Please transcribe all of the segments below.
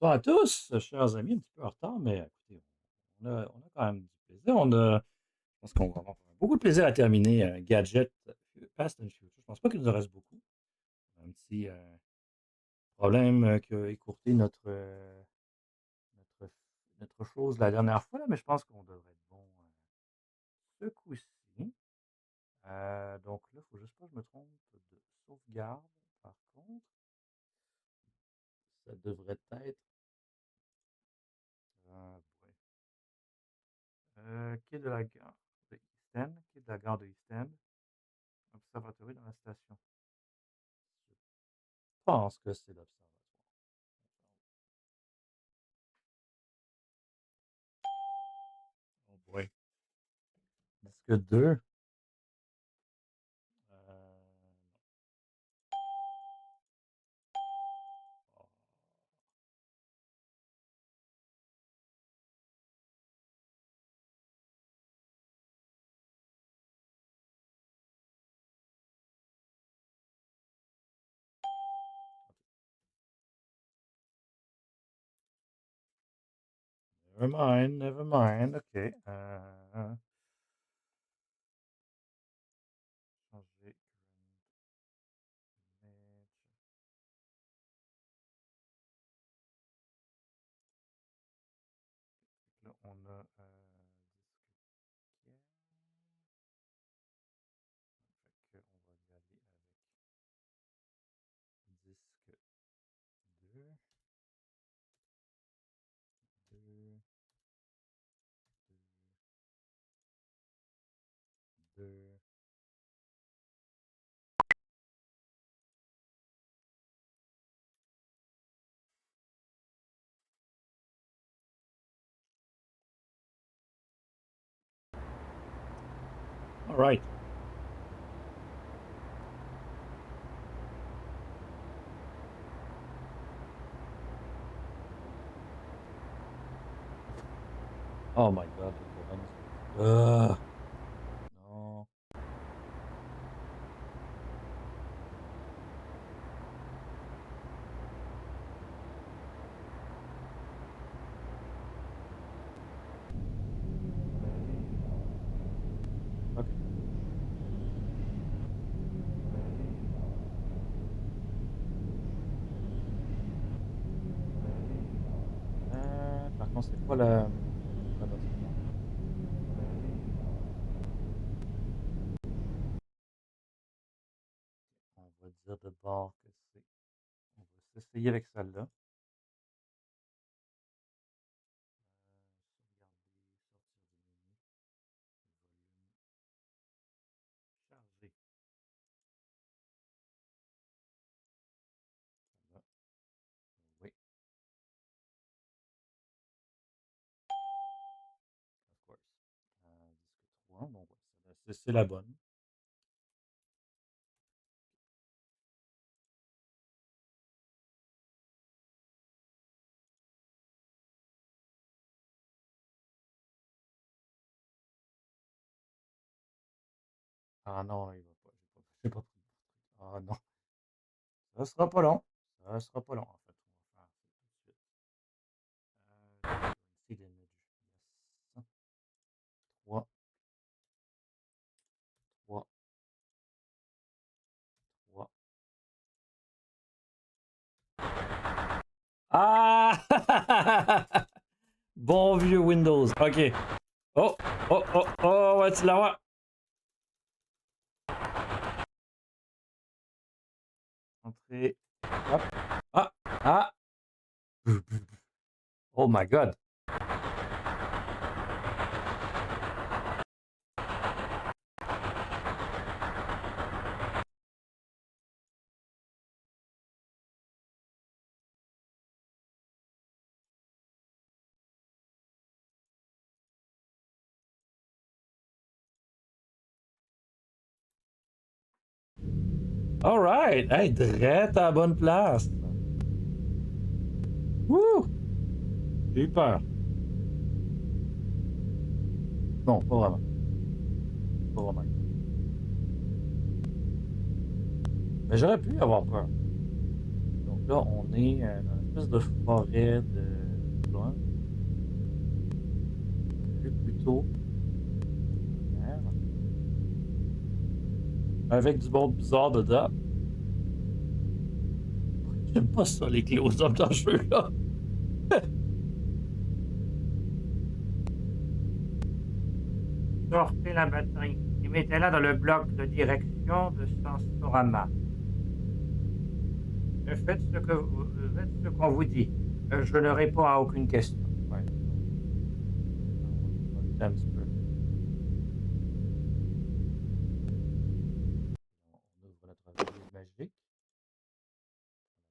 Bonsoir à tous, chers amis, un petit peu en retard, mais écoutez, on a quand même du plaisir. Je pense qu'on va avoir beaucoup de plaisir à terminer Gadget Fast and Furious. Je pense pas qu'il nous en reste beaucoup. On a un petit problème qui a écourté notre, notre chose la dernière fois, là, mais je pense qu'on devrait être bon ce coup-ci. Donc là, il faut juste pas que je me trompe de sauvegarde. Par contre, ça devrait être... ouais. Quai de la gare de East End, quai de la gare de East End, observatoire dans la station. Je pense que c'est l'observatoire. Oh boy. Disque 2. Oh. Never mind, never mind. OK. Changer current image. Là, on a disque tiers. Fait que on va y aller avec disque 2, 2, 2, 2. All right. Oh my God. Non. OK. Par contre, c'est quoi la bonne seconde? On va dire de bord que c'est. On va s'essayer avec celle-là. Sauvegarder, sortir du menu, volume, charger. Là. Oui, of course. Disque 3, bon, ouais, c'est la bonne. Ah non, il va pas. J'ai pas pris de truc. Ah non, ça sera pas long. Ça sera pas long, en fait. On va faire ça tout de suite. Feed image. Yes. 3, 3, 3. Ah! Bon vieux Windows. OK. Oh, oh, oh, oh, ouais, tu la vois. Entrée. Hop. Ah, ah. Oh my God. Alright. Hey, direct à la bonne place. Wouh! J'ai eu peur. Non, pas vraiment. Pas vraiment. Mais j'aurais pu avoir peur. Donc là, on est dans espèce de forêt de plants. Vu plus tôt. Merde. Avec du monde bizarre dedans. J'aime pas ça, les close-up dans le jeu, là. Sortez la batterie et mettez-la dans le bloc de direction de Sensorama. Faites ce qu'on vous dit. Je ne réponds à aucune question. Ouais. On va lutter un petit peu. On ouvre notre valise magique.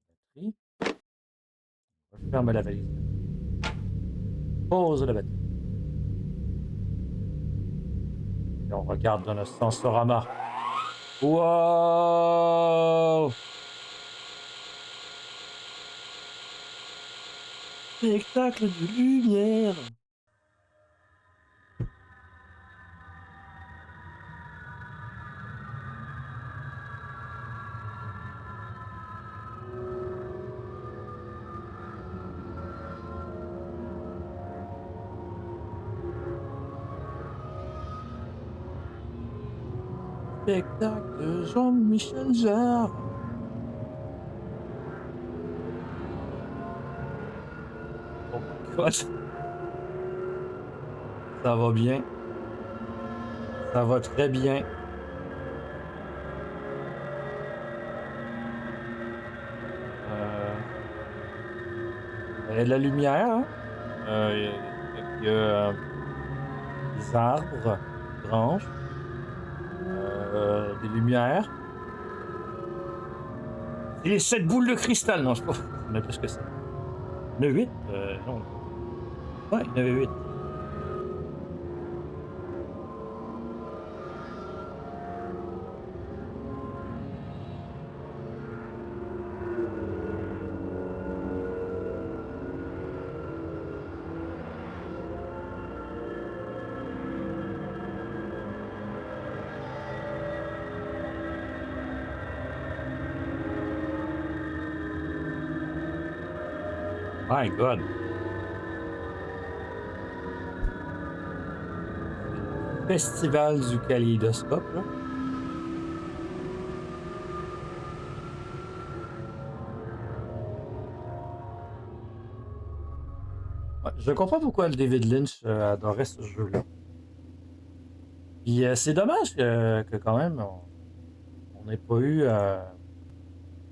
La batterie. On referme la valise magique. Pose la batterie. Et on regarde dans le Sensorama. Wow! Spectacle de lumière! Spectacle de Jean-Michel Jarre. Oh my god. Ça va bien. Ça va très bien. Il y a de la lumière, hein? Il y a des arbres, des branches, des lumières. Et les 7 boules de cristal, non, je sais pas. On a plus que ça. Il y en a 8? Non. Ouais, il y en avait 8. My god. Festival du kaléidoscope, là. Ouais, je comprends pourquoi le David Lynch adorait ce jeu-là. Puis c'est dommage que quand même on n'ait pas eu.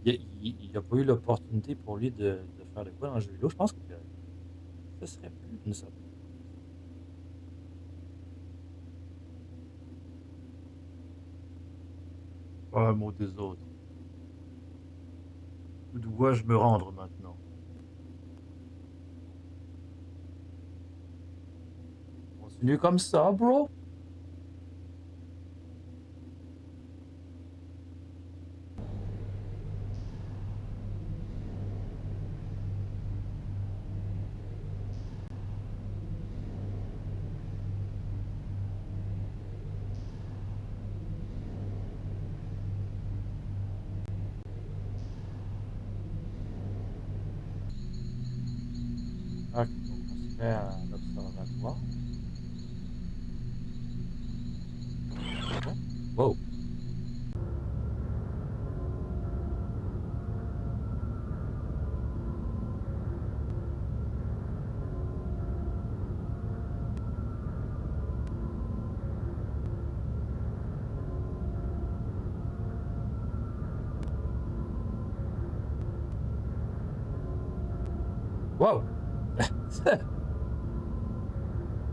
Il n'a pas eu l'opportunité pour lui de faire de quoi dans le jeu vidéo. Je pense que ce serait plus une certaine. Pas un mot des autres. Où dois-je me rendre maintenant? Continue comme ça, bro? Ok, donc on se fait un observatoire. Wow. Wow.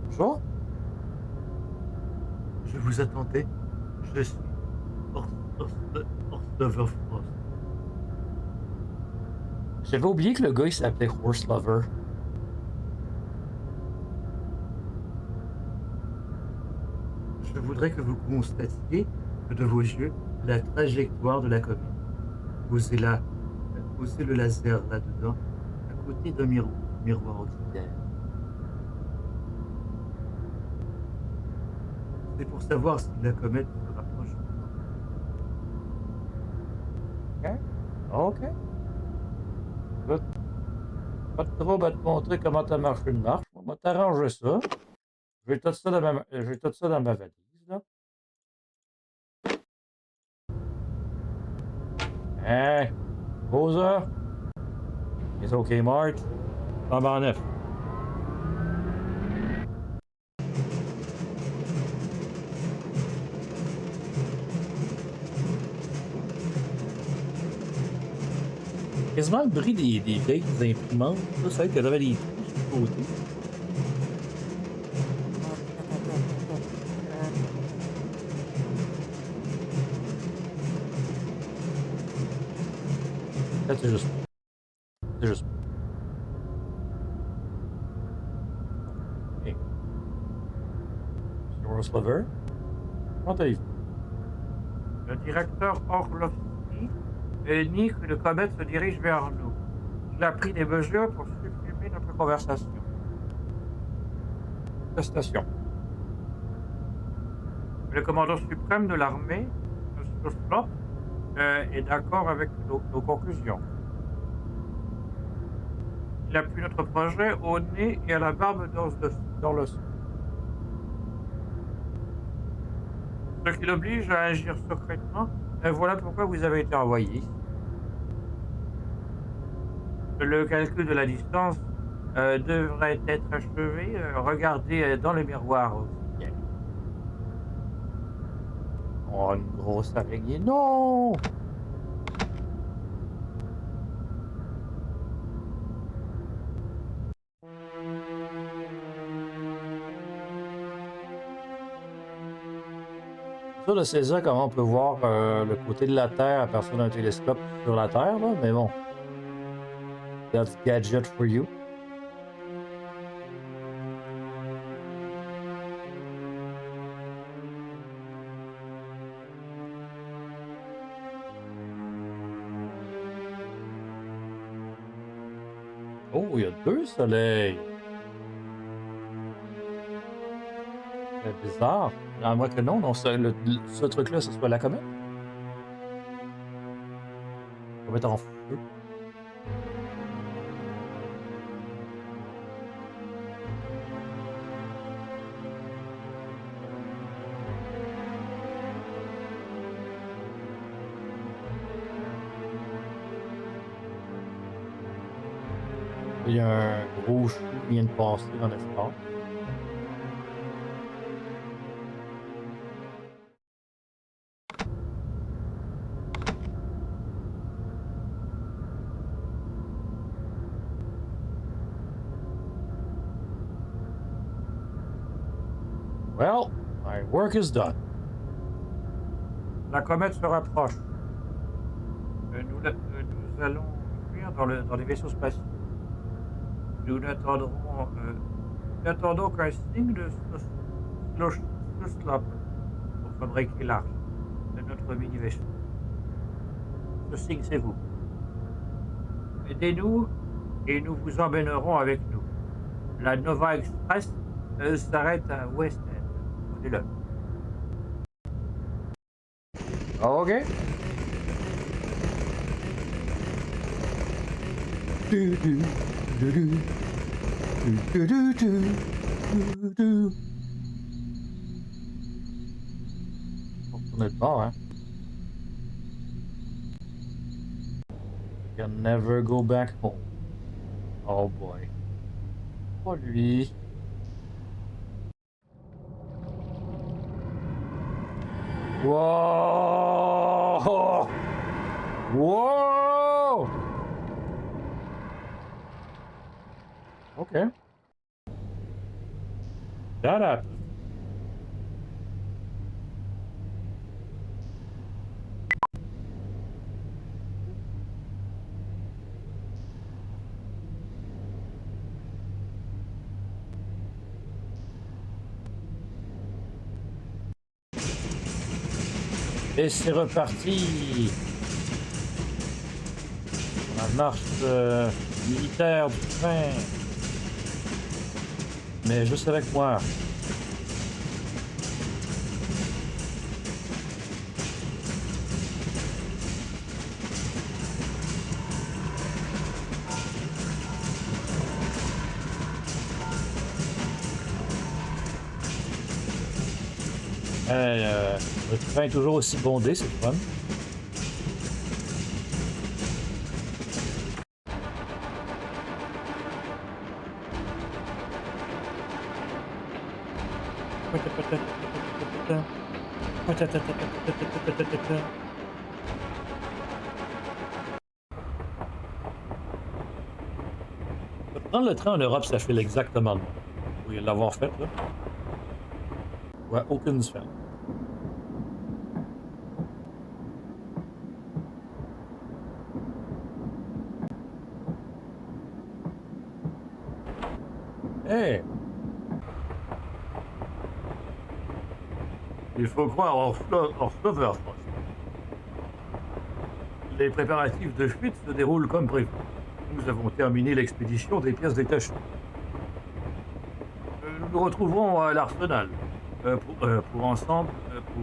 Bonjour. Je vous attendais. Je suis Horse Frost. J'avais oublié que le gars il s'appelait Horse Lover. Je voudrais que vous constatiez de vos yeux la trajectoire de la comète. Posez le laser là-dedans, à côté d'un miroir ordinaire. C'est pour savoir si la comète se rapproche ou non. Ok. Ok. Good. Pas de trouble à te montrer comment ta machine marche. On va t'arranger ça. J'ai tout ça dans ma valise, là. Hein? Rosa? It's okay, Marge. Tombe en neuf. Quasiment le bruit des vieilles imprimantes. Là, ça va être que j'avais des trous sur le côté. Là, c'est juste. C'est juste. Hey. Monsieur Slover? Comment allez-vous? Le directeur Orlovski nie que le comète se dirige vers nous. Il a pris des mesures pour supprimer notre conversation. Station. Le commandant suprême de l'armée, M. Slop, est d'accord avec nos conclusions. Il appuie notre projet au nez et à la barbe dans le sang. Ce qui l'oblige à agir secrètement, et voilà pourquoi vous avez été envoyé ici. Le calcul de la distance devrait être achevé. Regardez dans le miroir au ciel. Oh, une grosse araignée. Non! C'est dur de saisir comment on peut voir le côté de la Terre à partir d'un télescope sur la Terre, là, mais bon. That's gadget for you. Oh, il y a deux soleils. C'est bizarre. À moins que non, ce truc-là, ce soit la comète. La comète en feu. Il y a un gros chou qui vient de passer dans l'espace. Well, my work is done. La comète se rapproche. Nous allons fuir dans les vaisseaux spatiaux. Nous n'attendons qu'un signe de Slop pour fabriquer l'arche de notre mini-vaisseau. Ce signe, c'est vous. Aidez-nous et nous vous emmènerons avec nous. La Nova Express s'arrête à West End. Prenez-le. OK. On est pas, hein. Can never go back home. Oh boy. Pas lui. Whoa! Whoa! Okay. That happened. Et c'est reparti. La marche militaire du train. Mais juste avec moi. Le train est toujours aussi bondé, c'est fun. Prendre le train en Europe, ça file exactement de même. Faut l'avoir fait, là. Ouais, aucune différence. Hey! Il faut croire en Floverfrost. Les préparatifs de fuite se déroulent comme prévu. Nous avons terminé l'expédition des pièces détachées. Nous nous retrouverons à l'arsenal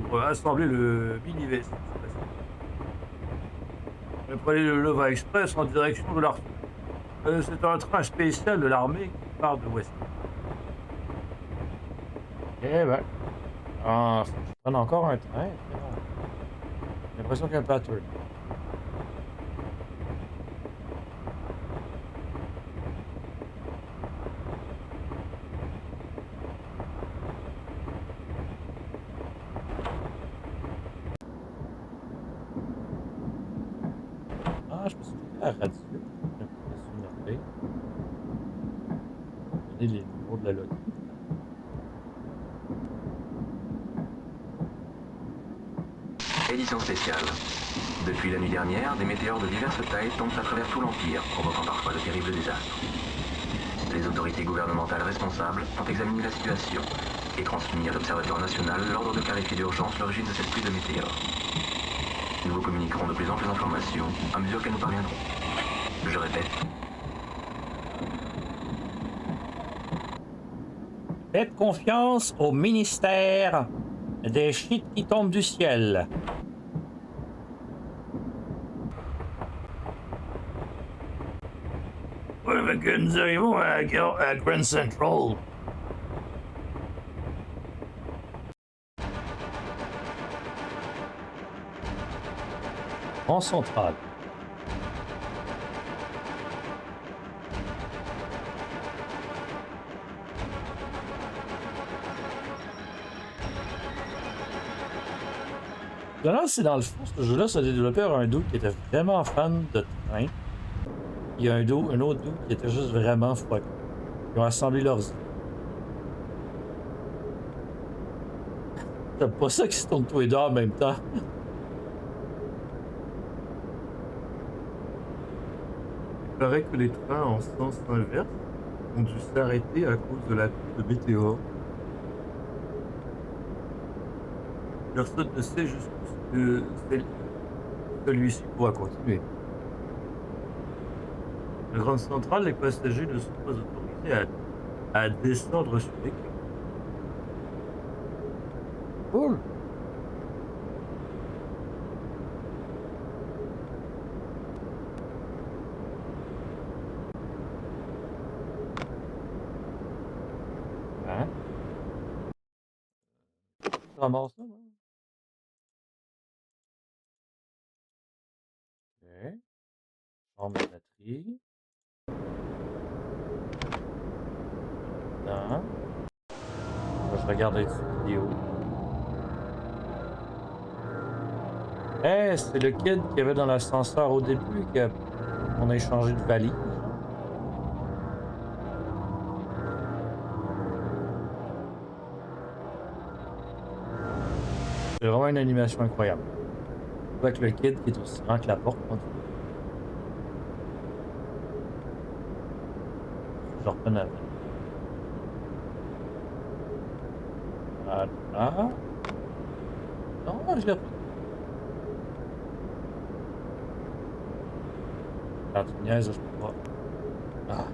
pour assembler le mini-V. Prenez le Nova Express en direction de l'arsenal. C'est un train spécial de l'armée qui part de West. Eh ben. Ah, faut que je prenne encore un train. J'ai l'impression qu'il y a un pattern. Ah, je me suis dit à la radio. J'ai l'impression d'appeler. Donner les numéros de la loterie. Édition spéciale. Depuis la nuit dernière, des météores de diverses tailles tombent à travers tout l'Empire, provoquant parfois de terribles désastres. Les autorités gouvernementales responsables ont examiné la situation et transmis à l'Observatoire national l'ordre de clarifier d'urgence l'origine de cette pluie de météores. Nous vous communiquerons de plus amples informations à mesure qu'elles nous parviendront. Je répète. Faites confiance au ministère des shit qui tombent du ciel. Nous arrivons à Grand Central. En centrale. Là, c'est dans le fond, ce jeu-là, ça a développé par un dude qui était vraiment fan de train. Il y a un autre dude qui était juste vraiment fou. Ils ont assemblé leurs idées. T'as pas ça qui se tourne tous les deux en même temps. Il paraît que les trains en sens inverse ont dû s'arrêter à cause de la pluie de météores. Personne ne sait jusqu'où celui-ci pourra continuer. À Grande Centrale, les passagers ne sont pas autorisés à descendre sur les quais. Cool. Hein? Je ramasse ça, moi. Ok. Chambre de batterie. Non. Je regarde une vidéo. Hey, c'est le kid qu'il y avait dans l'ascenseur au début qu'on a échangé de valise. C'est vraiment une animation incroyable. Avec le kid qui est aussi grand que la porte. Je reconnais. Voilà. Non, je l'ai repris. Quand tu niaises, je peux pas. Ah.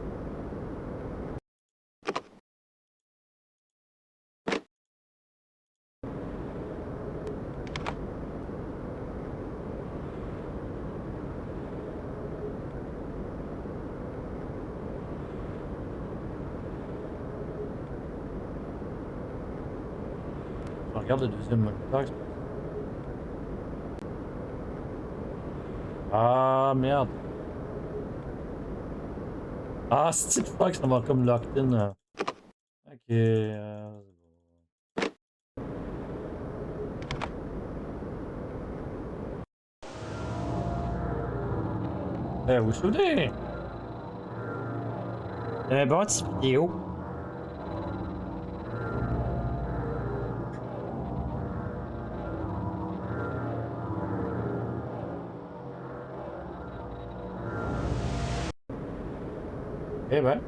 regarde le deuxième moniteur. Ah merde. Ah, c'est fuck, ça m'a comme locked in. Ok. Vous vous souvenez? Un bon petit vidéo. Eh ben.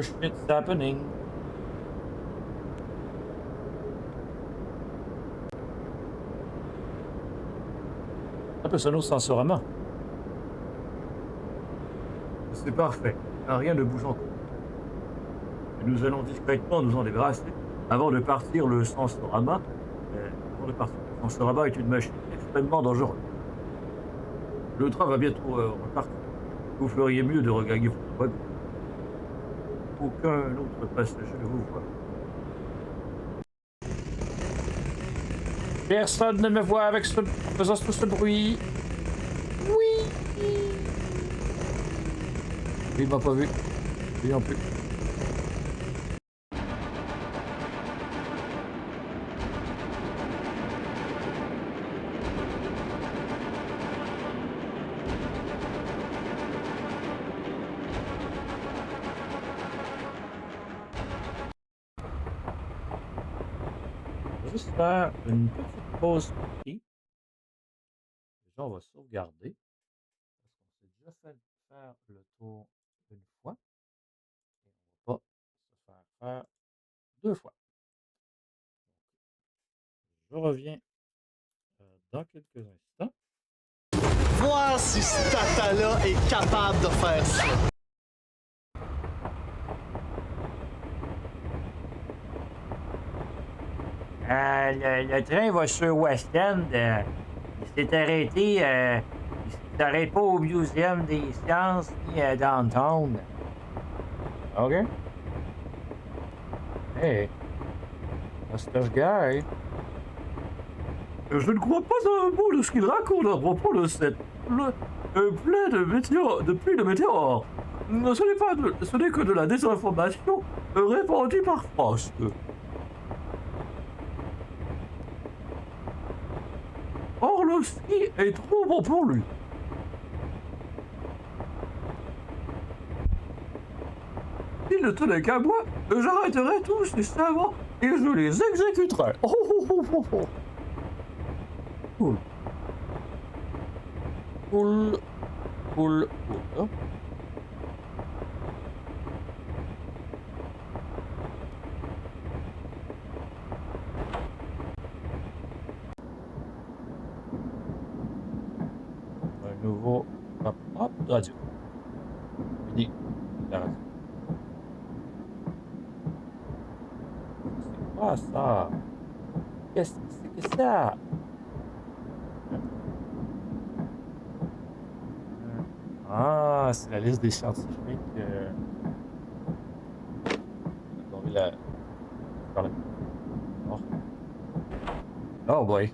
Shit's happening. Un peu sonore sensorama. C'est parfait. Rien ne bouge encore. Nous allons discrètement nous en débarrasser avant de partir le sensorama. Le sensorama est une machine extrêmement dangereuse. Le train va bientôt repartir. Vous feriez mieux de regagner votre wagon. Aucun autre passager ne vous voit. Personne ne me voit avec ce... faisant tout ce bruit. Oui. Il m'a pas vu. Lui non plus. On va juste faire une petite pause ici. Déjà, on va sauvegarder. Parce qu'on s'est déjà fait faire le tour une fois. Et on va pas se faire faire deux fois. Je reviens dans quelques instants. Voir si ce tata-là est capable de faire ça. Le train va sur West End. Il s'est arrêté. Il s'arrête pas au Muséum des Sciences ni downtown. OK? Hey. That's the guy. Je ne crois pas un mot de ce qu'il raconte à propos de cette plaie de météores, de pluie de météores. Ce n'est que de la désinformation répandue par Frost. Or, le ski est trop bon pour lui. S'il ne tenait qu'à moi, j'arrêterais tous ces savants et je les exécuterais. Oh, oh, oh, oh, oh. Cool. Cool. Cool. Cool. Un nouveau hop radio. Fini. La radio. C'est quoi ça? Qu'est-ce que c'est que ça? Ah, c'est la liste des scientifiques. Attendez, la... Par là. Oh. Oh boy.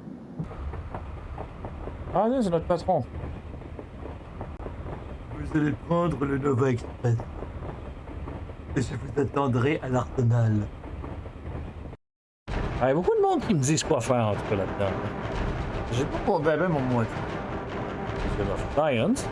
Ah non, c'est notre patron. Vous allez prendre le Nova Express. Et je vous attendrai à l'Arsenal. Il y a beaucoup de monde qui me disent quoi faire en tout cas là-dedans. J'ai pas pour bébé mon moitié. C'est of Science.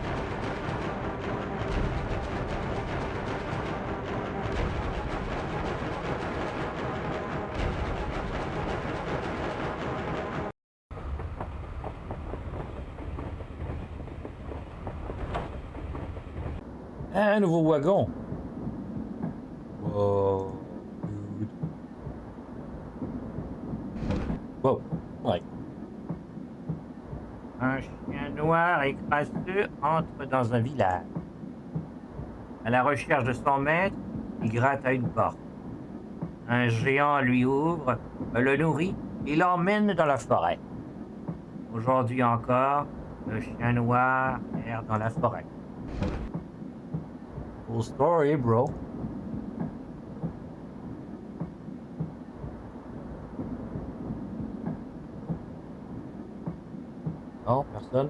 Un nouveau wagon. Wow. Wow. Ouais. Un chien noir et crasseux entre dans un village. À la recherche de son maître, il gratte à une porte. Un géant lui ouvre, le nourrit et l'emmène dans la forêt. Aujourd'hui encore, le chien noir erre dans la forêt. Cool story, bro. Non, personne.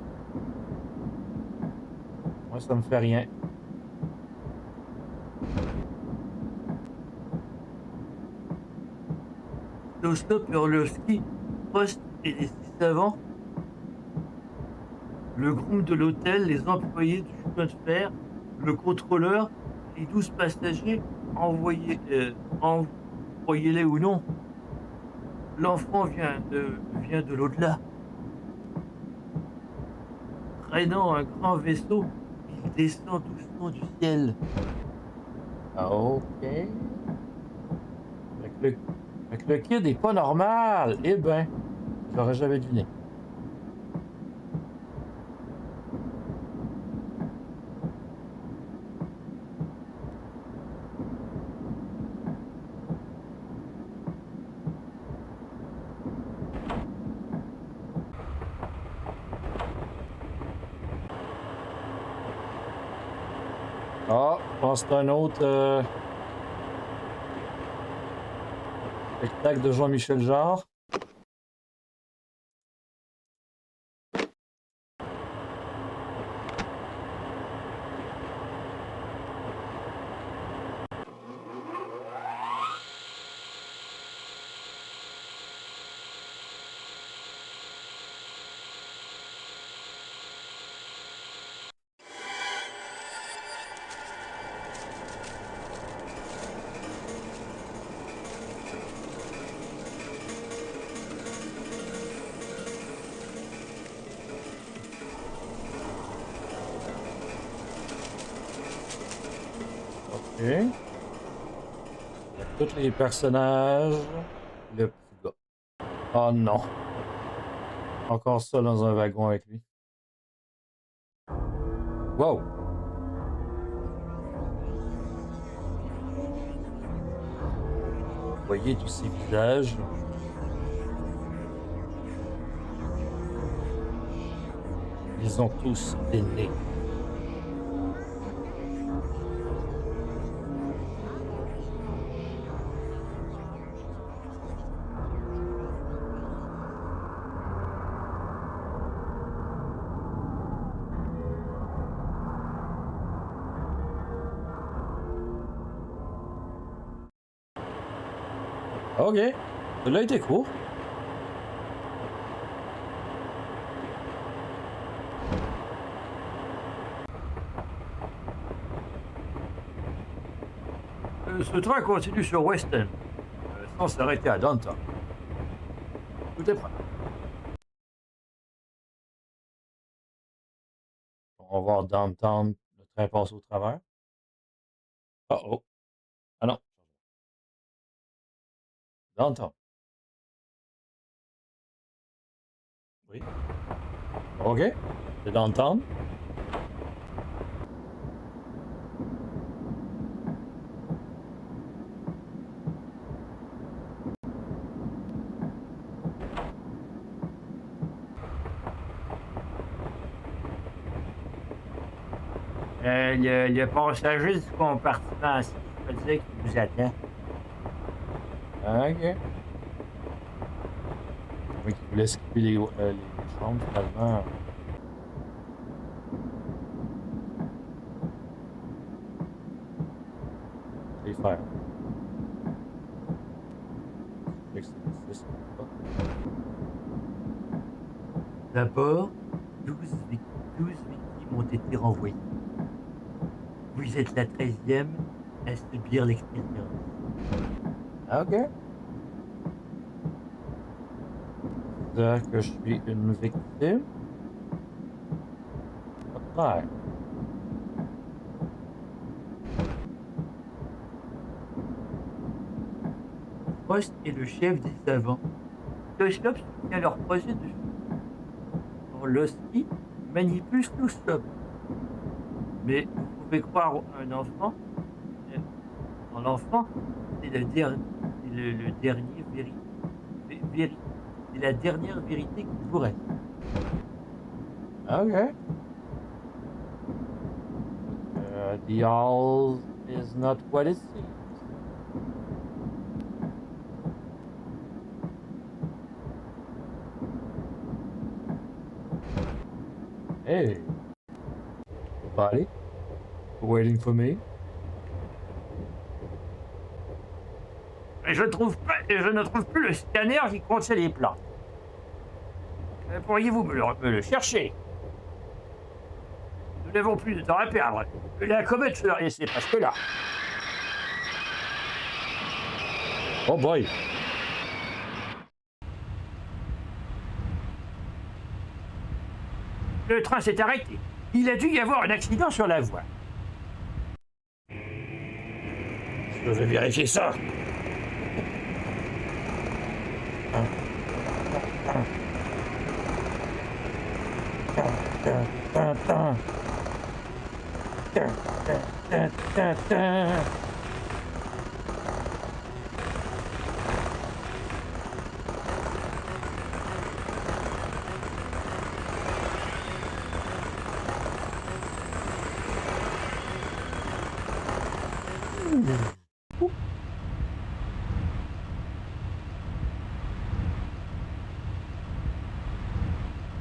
Moi, ça me fait rien. Stop Orlovski, Prost et les 6 savants, le groom de l'hôtel, les employés du chemin de fer, le contrôleur, les 12 passagers, envoyez-les ou non. L'enfant vient de l'au-delà. Traînant un grand vaisseau, il descend doucement du ciel. Ah, ok. Fait que le kid est pas normal. Eh ben, j'aurais jamais deviné. Ah, je pense que c'est un autre spectacle de Jean-Michel Jarre. Ok. Tous les personnages. Le petit gars. Oh non. Encore ça dans un wagon avec lui. Wow. Vous voyez tous ces visages. Ils ont tous des nez. Ok. Celui-là était court. Ce train continue sur Western, sans s'arrêter à Downtown. Tout est prêt. On va voir Downtown. Le train passe au travers. Oh oh. Ah non. Downtown. Oui. Ok. C'est Downtown. Le passager du compartiment 6 peut dire qu'il vous attend. Ok. Oui, qui voulait skipper les chambres, finalement. Je vais faire. Je sais que c'est le 6. D'abord, 12 victimes ont été renvoyées. Vous êtes la 13e à subir l'expérience. Ok. C'est-à-dire que je suis une victime. Pas clair. Prost est le chef des savants. Toslov soutient leur projet de fuite. Orlovski manipule Stop. Mais vous pouvez croire à un enfant. En l'enfant, c'est le dernier c'est la dernière vérité qu'il vous reste. Ok. The all is not what it seems. Hey, faut pas aller? Waiting for me? Je ne trouve plus le scanner qui contient les plans. Pourriez-vous me le chercher? Nous n'avons plus de temps à perdre. La comète et c'est presque là. Oh boy! Le train s'est arrêté. Il a dû y avoir un accident sur la voie. Je vais vérifier ça.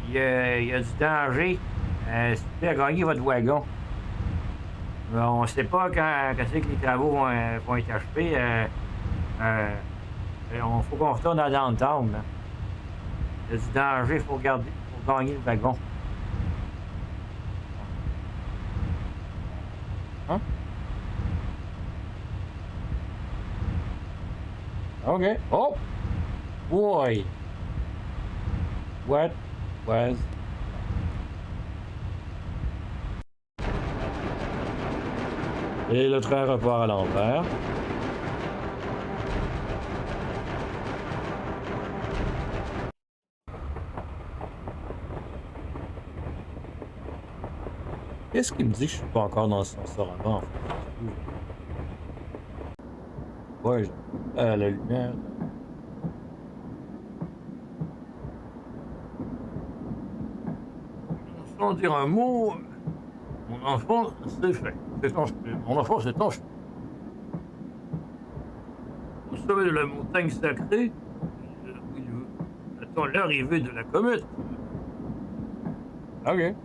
Il y a du danger. Si à gagner votre wagon. On ne sait pas quand c'est que les travaux vont être achevés. Il faut qu'on retourne à downtown. Là. Il y a du danger, il faut gagner le wagon. Hein? OK. Oh! Boy! What was... Et le train repart à l'envers. Qu'est-ce qui me dit que je suis pas encore dans le sensor avant, en fait? Ouais, la lumière. Sans dire un mot, mon enfant, c'est fait. Mon enfant, c'est enchaîné. Au sommet de la montagne sacrée, où il attend l'arrivée de la comète. OK. Tu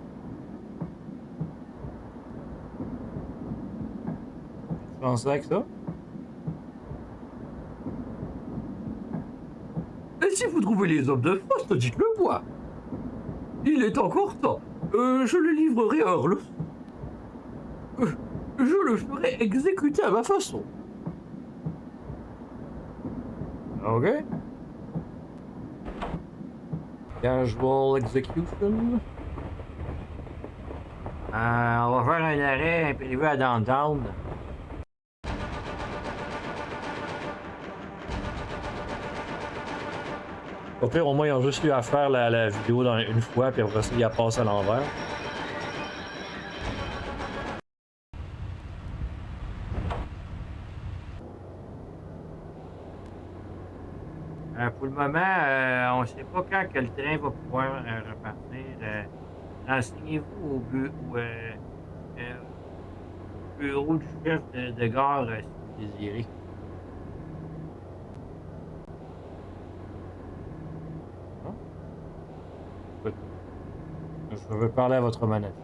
penses avec ça? Et si vous trouvez les hommes de poste, dites-le moi. Il est encore temps. Je le livrerai à Orlos. Je le ferai exécuter à ma façon. OK. Casual execution. On va faire un arrêt imprévu à downtown. Au pire, au moins, ils ont juste eu à faire la vidéo une fois, puis après ça, il a passé à l'envers. Pour le moment, on ne sait pas quand que le train va pouvoir repartir. Renseignez-vous au bureau du chef de gare si vous désirez. Je veux parler à votre manager.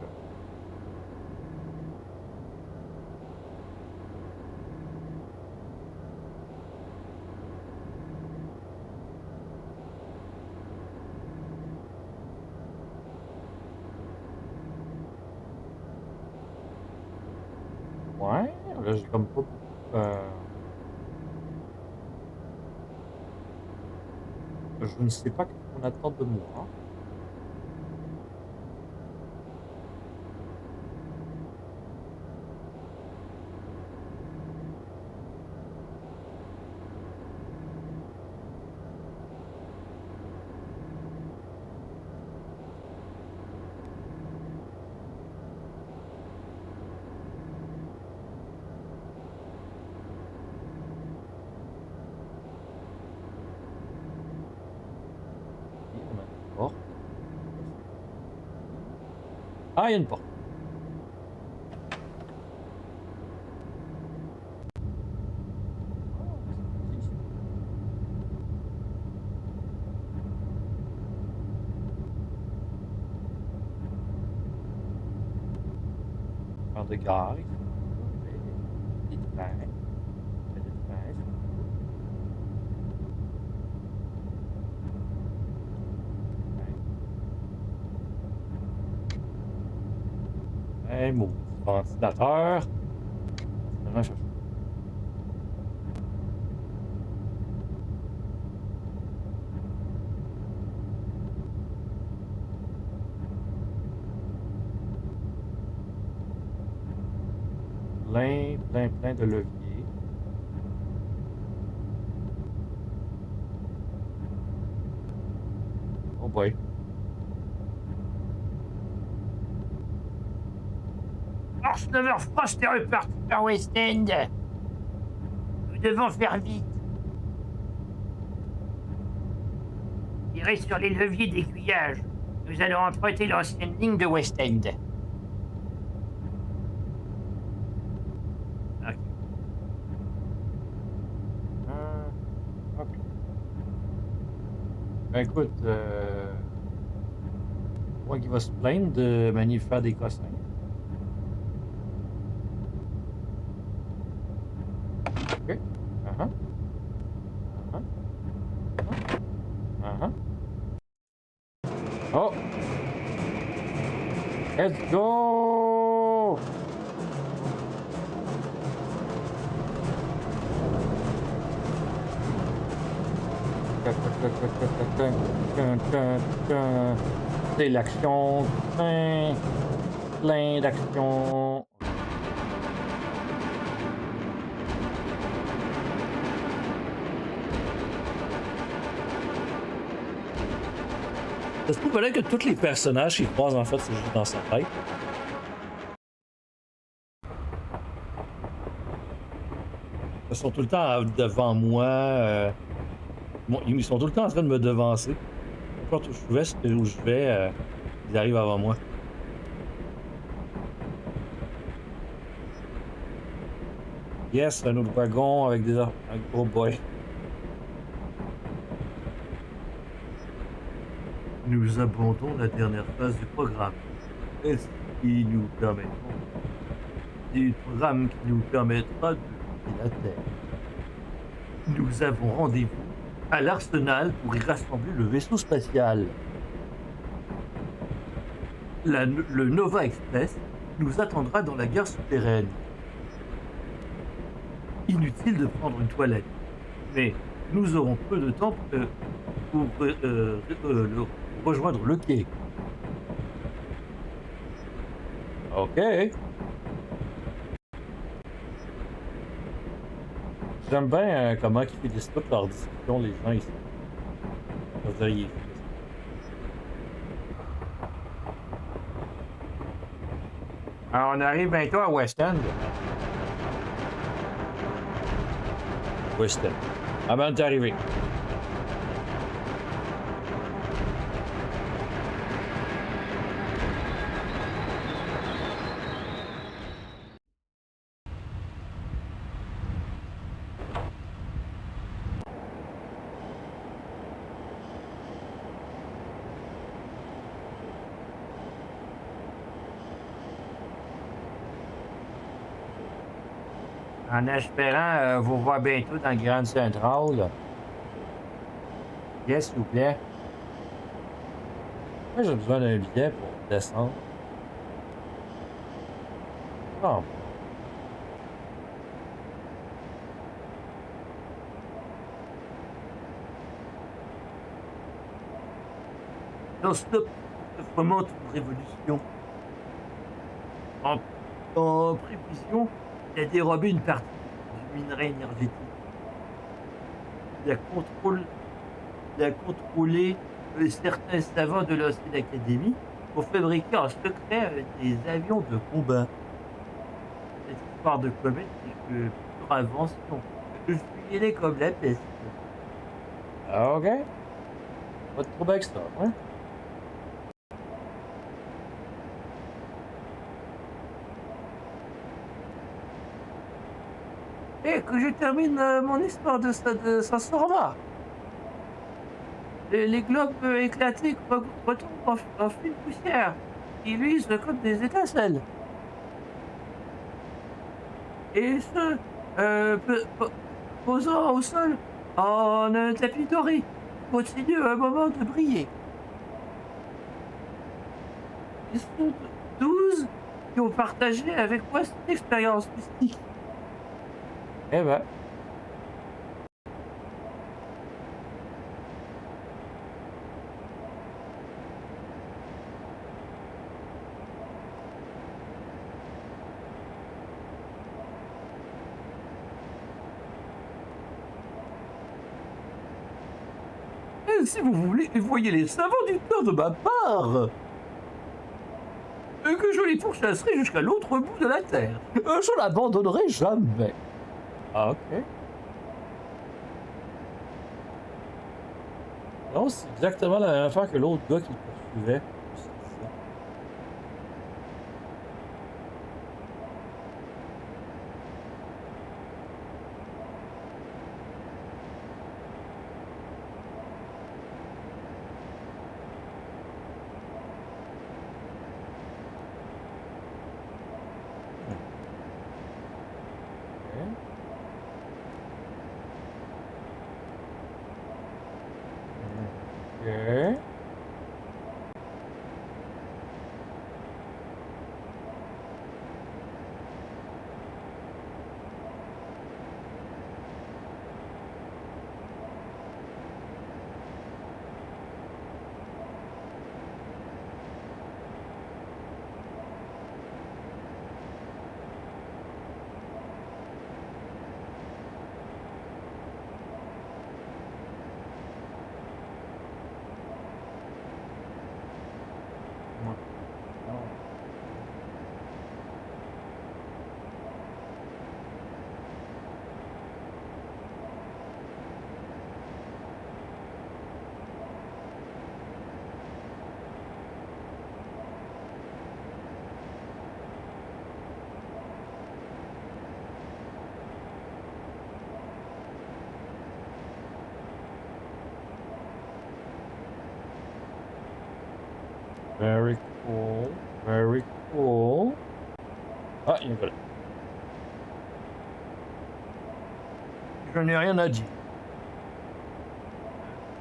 Ouais, là j'ai comme pas... Je ne sais pas ce qu'on attend de moi. On a une porte. Ah, il y a une porte. de gare ici. Des trains. Des trains, c'est cool. Hey, maudit ventilateur. Finalement, je cherche. Plein de leviers. Oh boy. Arsenal Frost est reparti vers West End. Nous devons faire vite. Tirez sur les leviers d'aiguillage. Nous allons emprunter l'ancienne ligne de West End. Ok. Ok. Ben écoute, moi qui va se plaindre de faire des cossins. Ok. Uh-huh. Uh-huh. Uh-huh. Oh! Let's go! C'est l'action, plein d'action. Ça se peut peut-être que tous les personnages qui croisent en fait, c'est juste dans sa tête. Ils sont tout le temps devant moi. Bon, ils sont tout le temps en train de me devancer. Peu importe où je vais, ils arrivent avant moi. Yes, un autre wagon avec des... Oh boy. Nous abordons la dernière phase du programme. Est-ce qui nous permettra du programme qui nous permettra de quitter la Terre. Nous avons rendez-vous à l'arsenal pour y rassembler le vaisseau spatial. Le Nova Express nous attendra dans la gare souterraine. Inutile de prendre une toilette, mais nous aurons peu de temps pour rejoindre le quai. Ok. J'aime bien comment ils finissent toutes leurs discussions, les gens ici. Je veux dire, alors, on arrive bientôt à West End. West End. Avant d'arriver. En espérant vous voir bientôt dans le Grand Central. Yes, s'il vous plaît. Moi, j'ai besoin d'un billet pour descendre. Oh. Non-stop vraiment une révolution. En prévision, il a dérobé une partie du minerai énergétique. Il a contrôlé certains savants de l'ancienne académie pour fabriquer en secret des avions de combat. Cette histoire de comète est que pure invention. Fuyez-les comme la peste. Ah, ok. Pas de trouble avec ça, hein? Et que je termine mon histoire de Sansorma. Les globes éclatés retombent en fine poussière qui luisent comme des étincelles. et ce, posant au sol en un tapis doré, continue un moment de briller. Ils sont 12 qui ont partagé avec moi cette expérience mystique. Eh ben. Si vous voulez, voyez les savants du temps de ma part. Que je les pourchasserai jusqu'à l'autre bout de la terre. Je l'abandonnerai jamais. Ah, ok. Non, c'est exactement la même affaire que l'autre gars qui le poursuivait. Je me disais. Ok. Very cool. Very cool. Ah, il y a un gars là. Je n'ai rien à dire.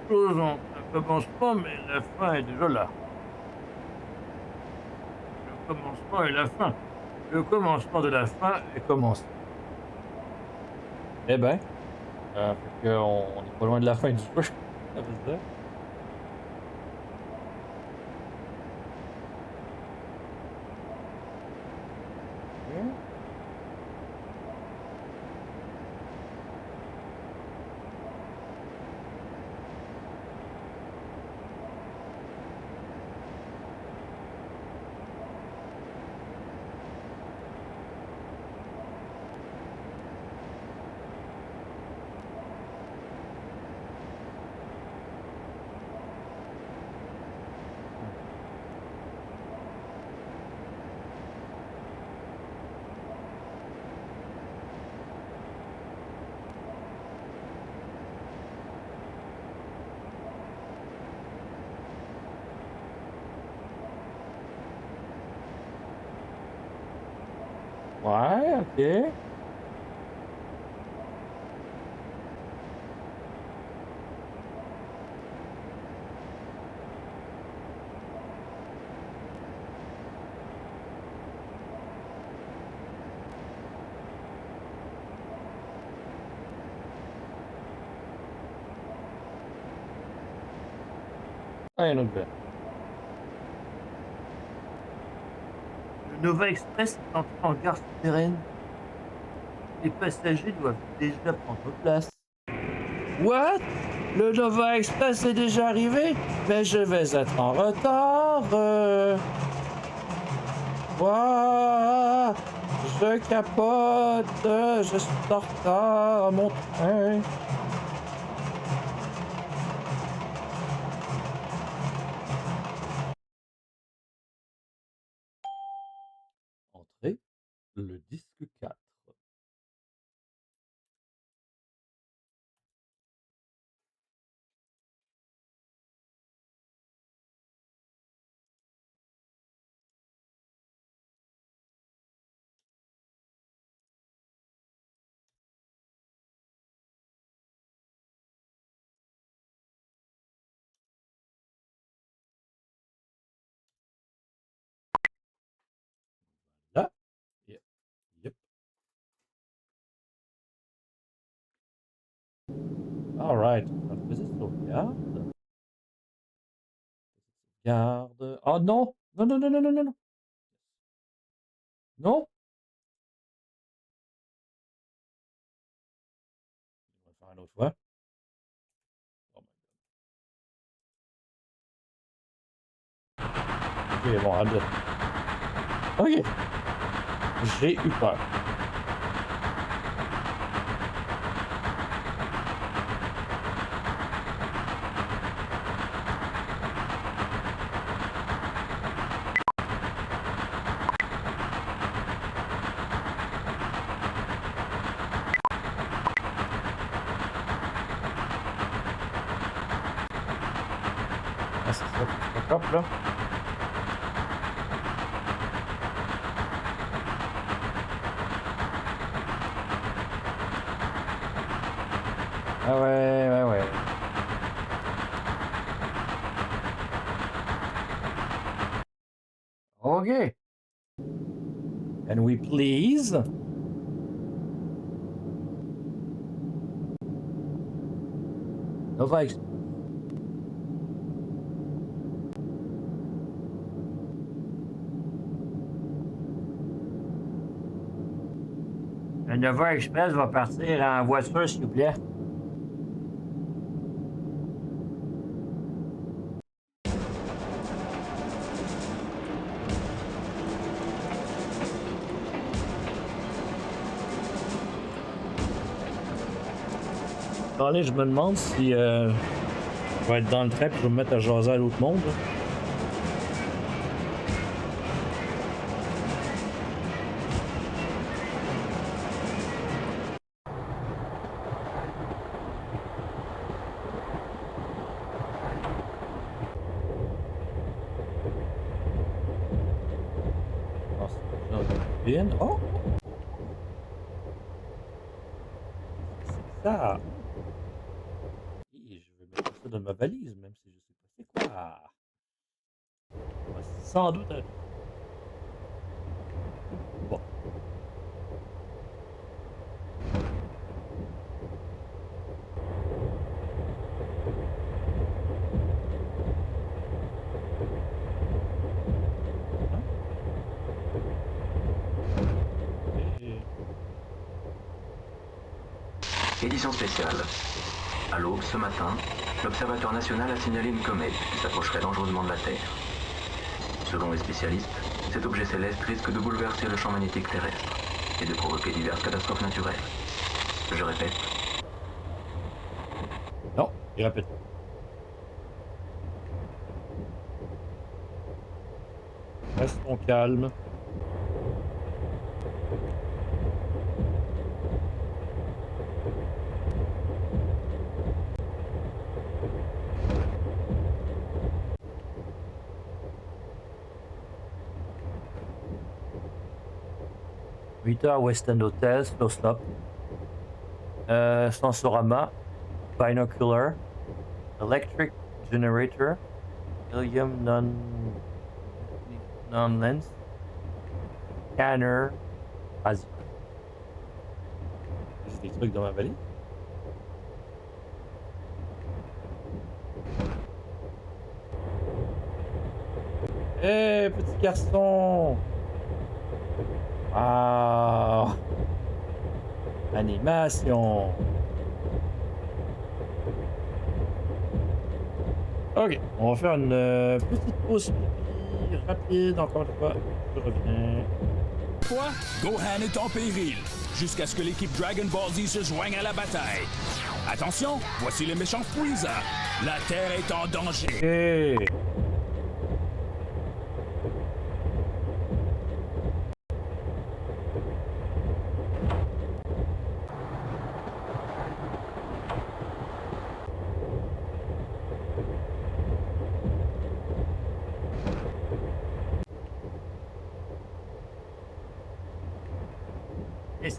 Les choses ont un commencement, mais la fin est déjà là. Le commencement et la fin. Le commencement de la fin est commencé. Eh ben, fait que on n'est pas loin de la fin du jeu. Ça veut dire. Ouais, ok. Ah, il y a une autre belle. Le Nova Express est entré en gare souterraine. Les passagers doivent déjà prendre place. What? Le Nova Express est déjà arrivé? Mais je vais être en retard. Ouah, je capote. Je suis en retard à mon train. Entrée, le disque 4. Alright, on va faisait sauvegarde. Sauvegarde. Oh non! Non, non, non, non, non, non, non! Non! On va faire une autre fois. Oh my god. Ok, bon, arrête. Ok. J'ai eu peur. Ah, c'est ça, faut se fuck up, là. Ah ouais, ouais, ouais. Ok. Can we please? Nova Express. Le Nova Express va partir en voiture, s'il vous plaît. Allez, je me demande si je vais être dans le trait et je vais me mettre à jaser à l'autre monde. Là. Ah, c'est dans le bin. Oh! C'est ça! Et je vais mettre ça dans ma valise, même si je sais pas c'est quoi. On va sans doute être... Bon. Hein? Et... Édition spéciale. À l'aube ce matin, l'Observatoire national a signalé une comète qui s'approcherait dangereusement de la Terre. Selon les spécialistes, cet objet céleste risque de bouleverser le champ magnétique terrestre et de provoquer diverses catastrophes naturelles. Je répète. Non, il répète. Restons calmes. Vita West End Hotel, Slow Stop. Sensorama. Binocular. Electric Generator. Helium Non-Lens. Scanner. Vas-y. C'est des trucs dans ma valise. Hé, petit garçon! Ah! Animation! Ok, on va faire une petite pause pipi rapide, encore une fois. Je reviens. Quoi? Gohan est en péril, jusqu'à ce que l'équipe Dragon Ball Z se joigne à la bataille. Attention, voici le méchant Freezer. La Terre est en danger. Ok.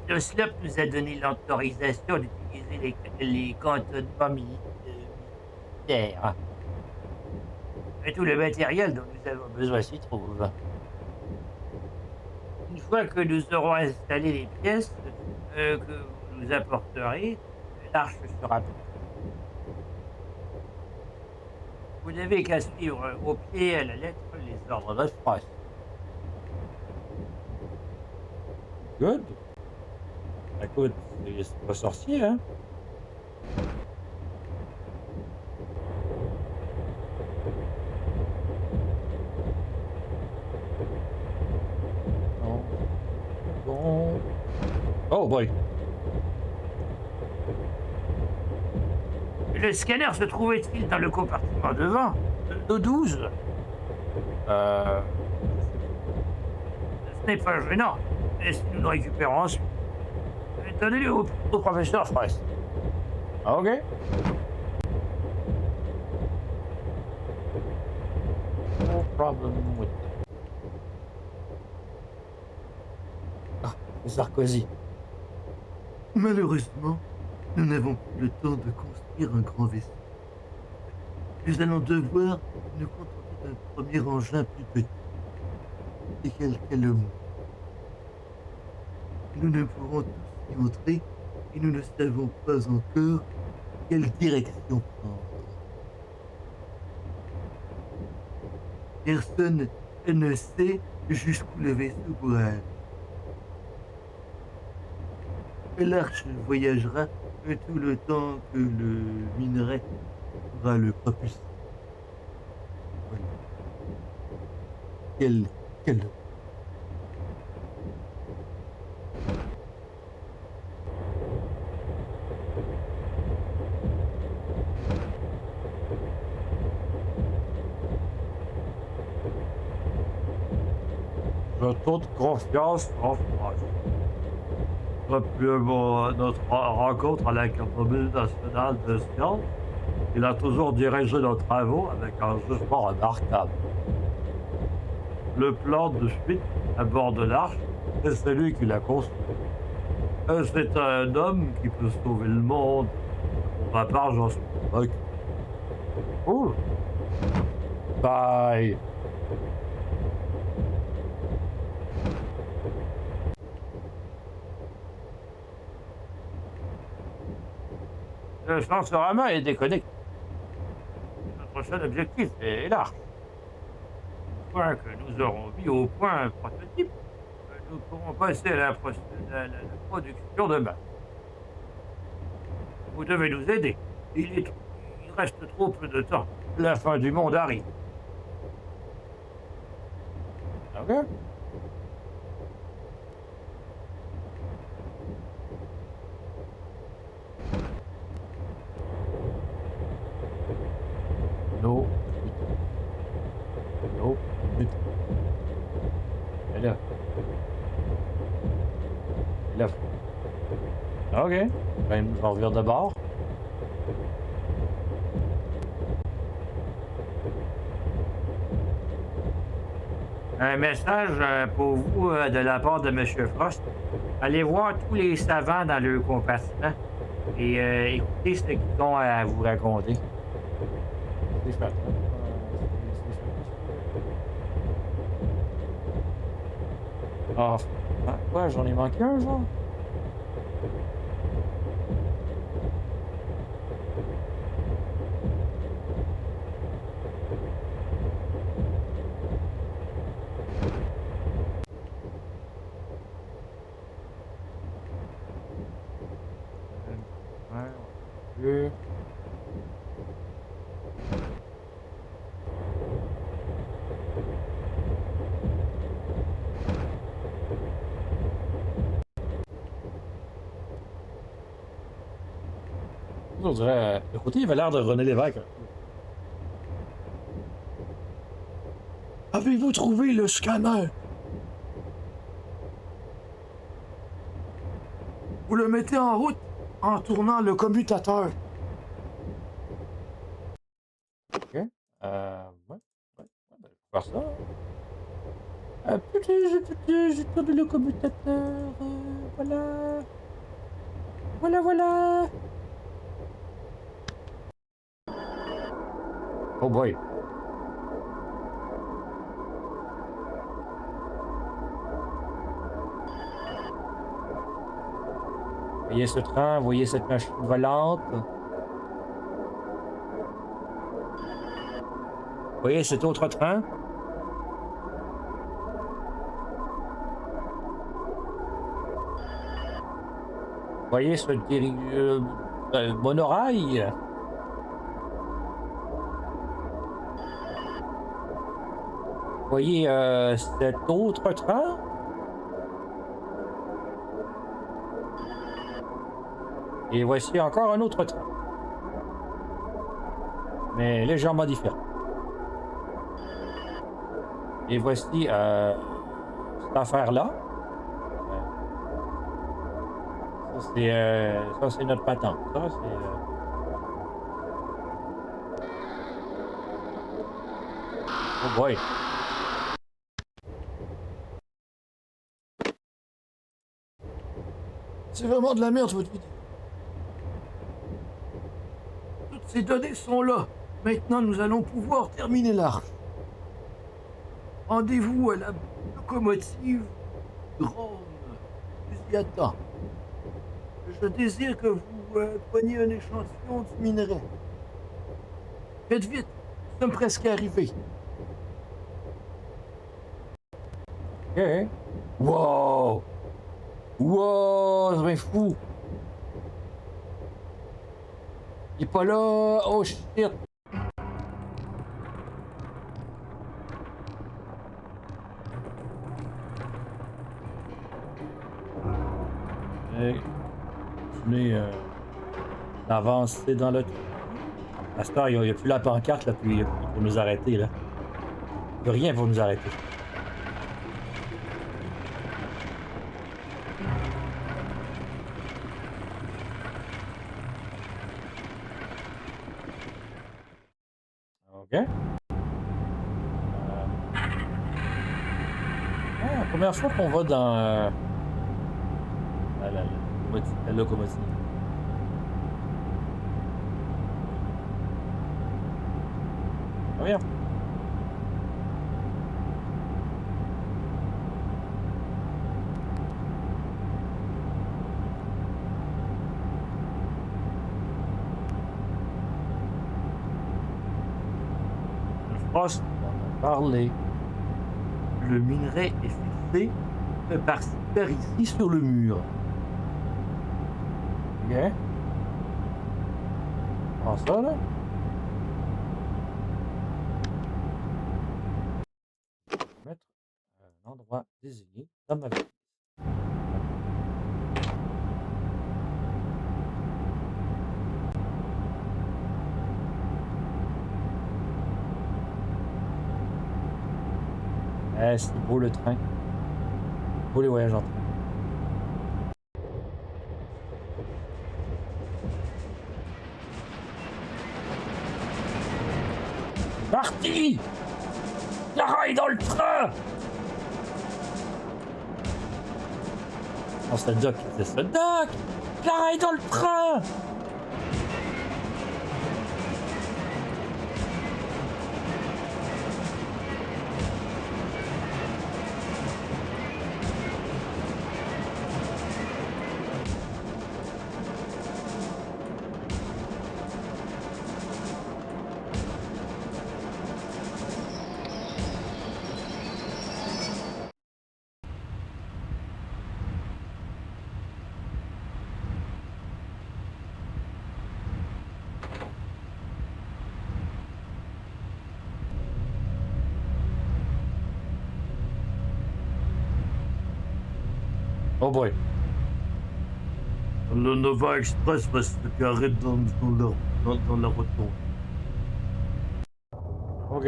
Le SLOP nous a donné l'autorisation d'utiliser les cantonnements militaires. Et tout le matériel dont nous avons besoin s'y trouve. Une fois que nous aurons installé les pièces que vous nous apporterez, l'arche sera prête. Vous n'avez qu'à suivre au pied à la lettre les ordres de Frost. Good. Écoute, c'est pas sorcier, hein? Non. Bon. Oh boy. Le scanner se trouvait-il dans le compartiment devant de 12? Euh... Ce n'est pas gênant. Et si nous le récupérons ensuite? Donnez-le au professeur Frost. Ok. No problem with that. Ah, Sarkozy. Malheureusement, nous n'avons plus le temps de construire un grand vaisseau. Nous allons devoir nous contenter d'un premier engin plus petit et quelques mots. Nous ne pourrons tous y entrer et nous ne savons pas encore quelle direction prendre. Personne ne sait jusqu'où le vaisseau pourra aller. L'arche voyagera tout le temps que le minerai pourra le propulser. Voilà. Quel... J'ai toute confiance en Frost. Depuis notre rencontre à l'Académie nationale de sciences, il a toujours dirigé nos travaux avec un jugement remarquable. Le plan de fuite à bord de l'arche, c'est celui qui l'a construit. C'est un homme qui peut sauver le monde. Pour ma part, j'en suis convaincu. Cool. Bye. Le Chancerama est déconnecté. Notre seul objectif est l'arche. Une fois que nous aurons mis au point un prototype, nous pourrons passer à la production de masse. Vous devez nous aider. Il reste trop peu de temps. La fin du monde arrive. Ok. No. No. Elle est là. Elle est là. Ok. Ben, je vais revenir de bord. Un message pour vous de la part de M. Frost. Allez voir tous les savants dans le compartiment et écoutez ce qu'ils ont à vous raconter. C'est fait. Ah, quoi, j'en ai manqué un, genre? Ouais. On dirait, le côté, il avait l'air de René Lévesque. Avez-vous trouvé le scanner? Vous le mettez en route en tournant le commutateur. Ok. Ouais, ben, faire ça. J'ai tourné le commutateur. Voilà. Voilà. Oh boy. Voyez ce train, voyez cette machine volante. Vous voyez cet autre train? Vous voyez ce monorail? Vous voyez cet autre train? Et voici encore un autre train. Mais légèrement différent. Et voici cette affaire-là. Ça, c'est notre patente. Ça, c'est... Oh boy. C'est vraiment de la merde, votre vidéo. Toutes ces données sont là. Maintenant, nous allons pouvoir terminer l'arche. Rendez-vous à la locomotive Drone. Vous y attend. Je désire que vous preniez un échantillon du minerai. Faites vite, nous sommes presque arrivés. Ok. Wow! Wow! C'est bien fou! Il est pas là! Oh shit! Continuer d'avancer dans le... À ce temps, il n'y a plus la pancarte là, puis pour nous arrêter là. Il n'y a rien pour nous arrêter. Ok. La première fois qu'on va dans la locomotive. Reviens. Frost, on a parlé. Le minerai est fixé par ici sur le mur. Ok. Prends ça là. Mettre un endroit désigné dans ma vie. C'est beau le train. Beau les voyages en train. Parti! Clara est dans le train! Oh, c'est le doc. C'est le doc! Clara est dans le train! Oh boy. Le Nova Express va se garer dans la rotonde. Ok.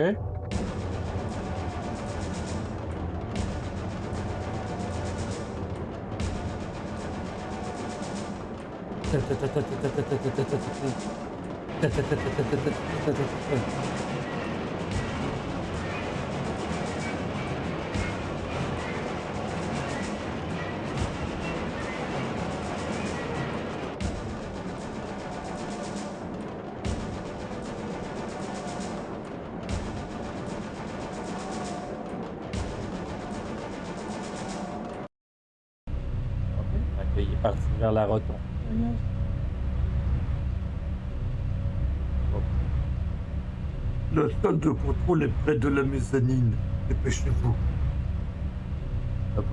Il est parti vers la rotonde. La salle de contrôle est près de la mezzanine. Dépêchez-vous. Là-bas.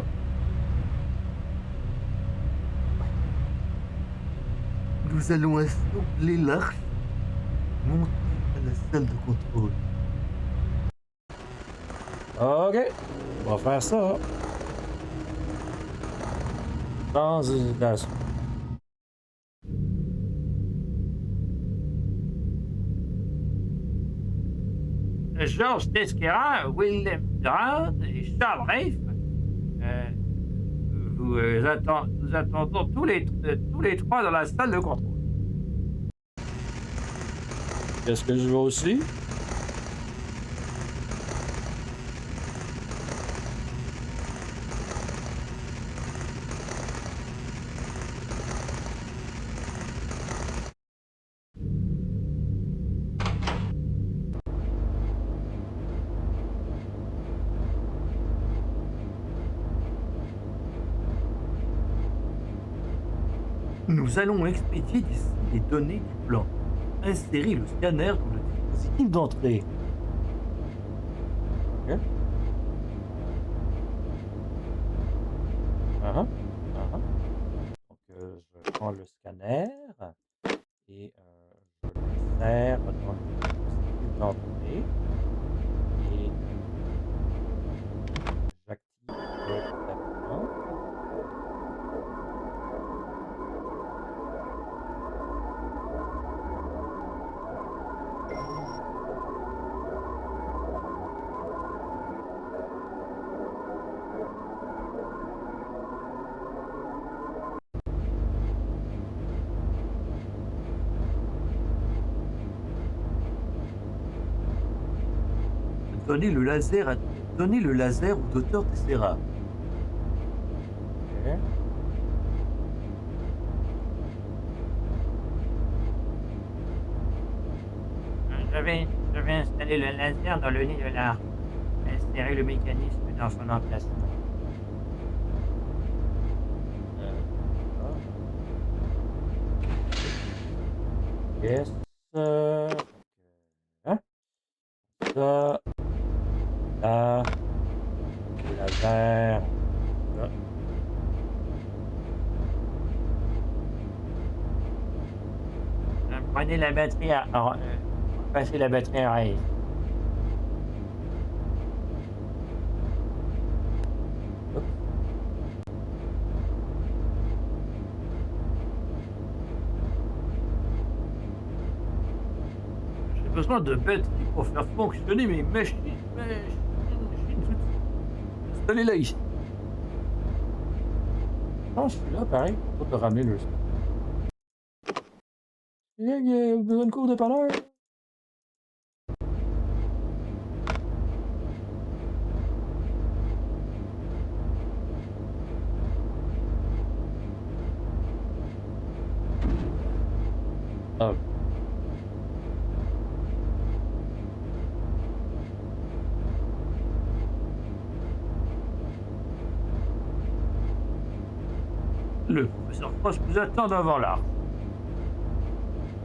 Nous allons assembler l'arche, monter à la salle de contrôle. Ok, on va faire ça. Sans hésitation. Georges Tesquera, Willem Durand et Charles Reif, nous attendons tous les trois dans la salle de contrôle. Qu'est-ce que je veux aussi? Nous allons expédier d'ici les données du plan. Insérer le scanner dans le dispositif d'entrée. Ok. Uh-huh. Uh-huh. Donc, je prends le scanner et je l'insère dans le dispositif d'entrée et j'active la commande. Donnez le laser au docteur Tessera. Ok. Je vais installer le laser dans le nez de l'arche. Insérer le mécanisme dans son emplacement. Yes. Hein? Ça. Là. Le laser. Ça. Prenez la batterie passez la batterie à Reif. J'ai besoin de batterie pour faire fonctionner mes machines. Installez-la ici. Non, je suis là, pareil, pour te ramener le stock. Il y a besoin de cours de parleur. Ah. Le professeur Frost vous attend devant l'arche.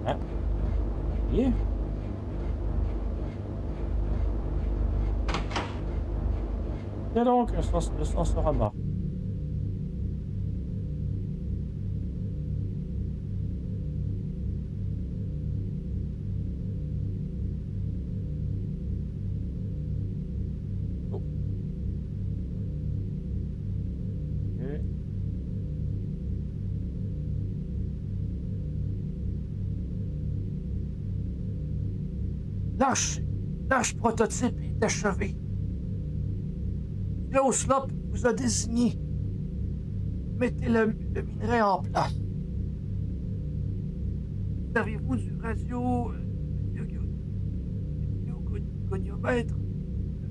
Hein? Yeah. Tiens donc, le sens sera mort. Oh. Ok. L'arche prototype est achevée. Slop vous a désigné. Mettez le minerai en place. Servez-vous du goniomètre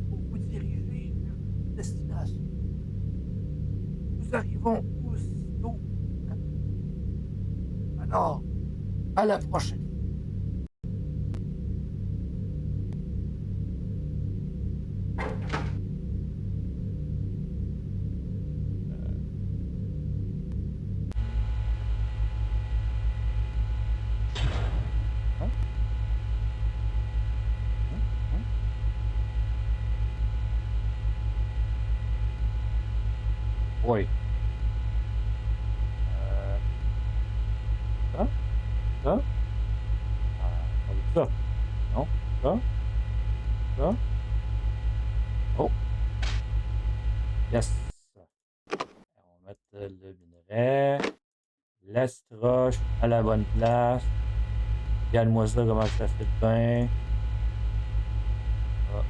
pour vous diriger vers votre destination. Nous arrivons aussitôt. Alors, à la prochaine. Oui. Ça? Ça? Ça? Non? Ça? Ça? Oh! Yes! On va mettre le minerai. L'estroche à la bonne place. Regarde-moi ça, comment ça fait bien. Ah.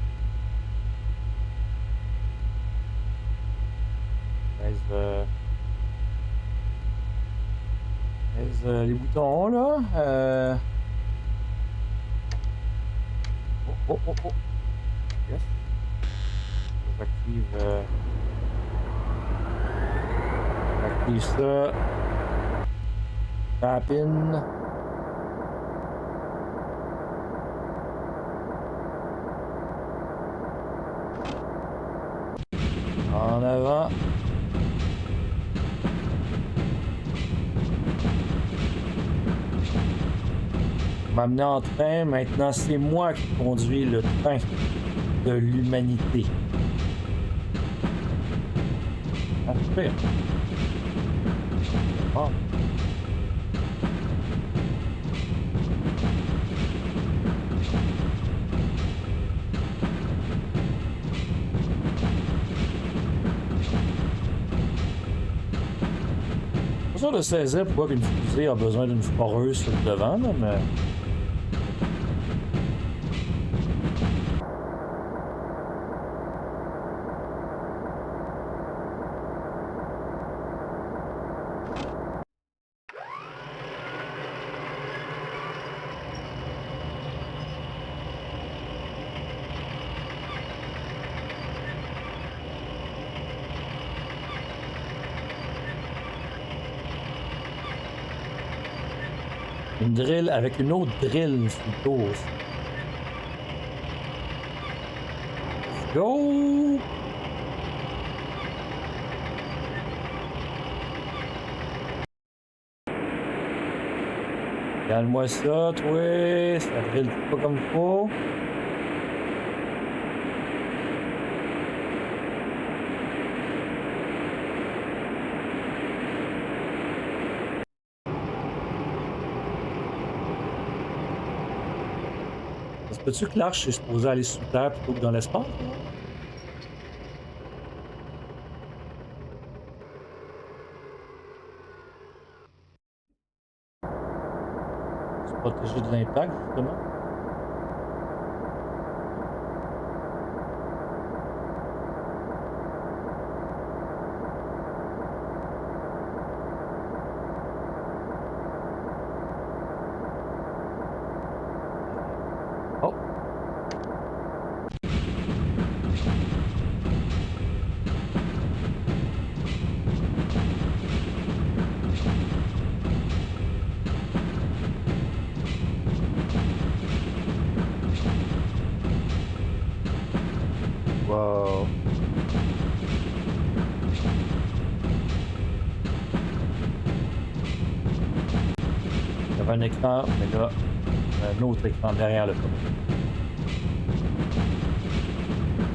Les boutons là. Oh. Yes. J'active ça. Tapine. En avant. M'amener en train, maintenant c'est moi qui conduis le train de l'humanité. Ah, super. Ah. Pas sûr de saisir pourquoi une fusée a besoin d'une foreuse sur le devant, là, mais... Une drill avec une autre drill sur le dos. Let's go! Calme-moi ça, toi. Ça drill pas comme il faut. Peux-tu que l'Arche est supposé aller sous terre plutôt que dans l'espace? Se protéger de l'impact, justement. Oh! Wow! Il y avait un écran, mais là, un autre écran derrière le premier.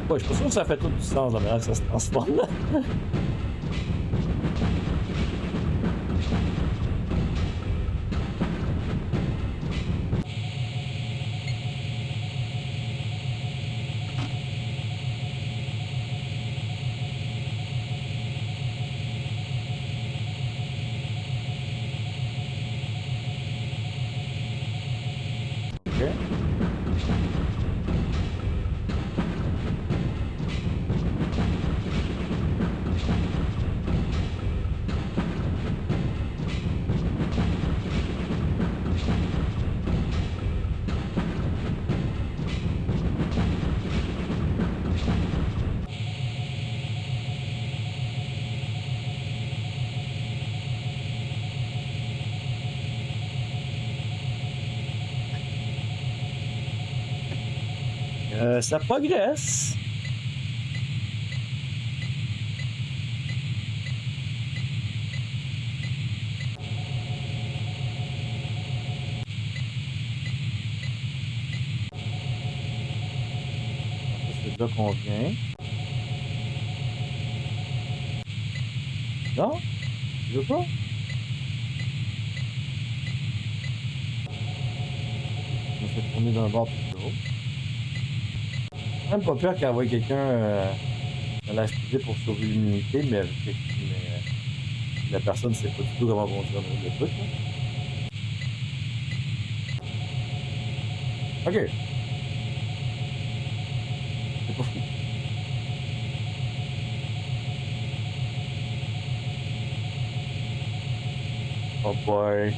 Ouais, je suis pas sûr que ça fait tout du sens la manière que ça se transforme. Ça progresse. C'est là qu'on vient. Non? Tu veux pas? Je me fais tourner d'un bord plus gros. Même pas peur qu'elle envoie quelqu'un dans la fusée pour sauver l'humanité, mais, la personne ne sait pas du tout comment conduire le truc. Là. Ok. C'est pas fou. Oh boy.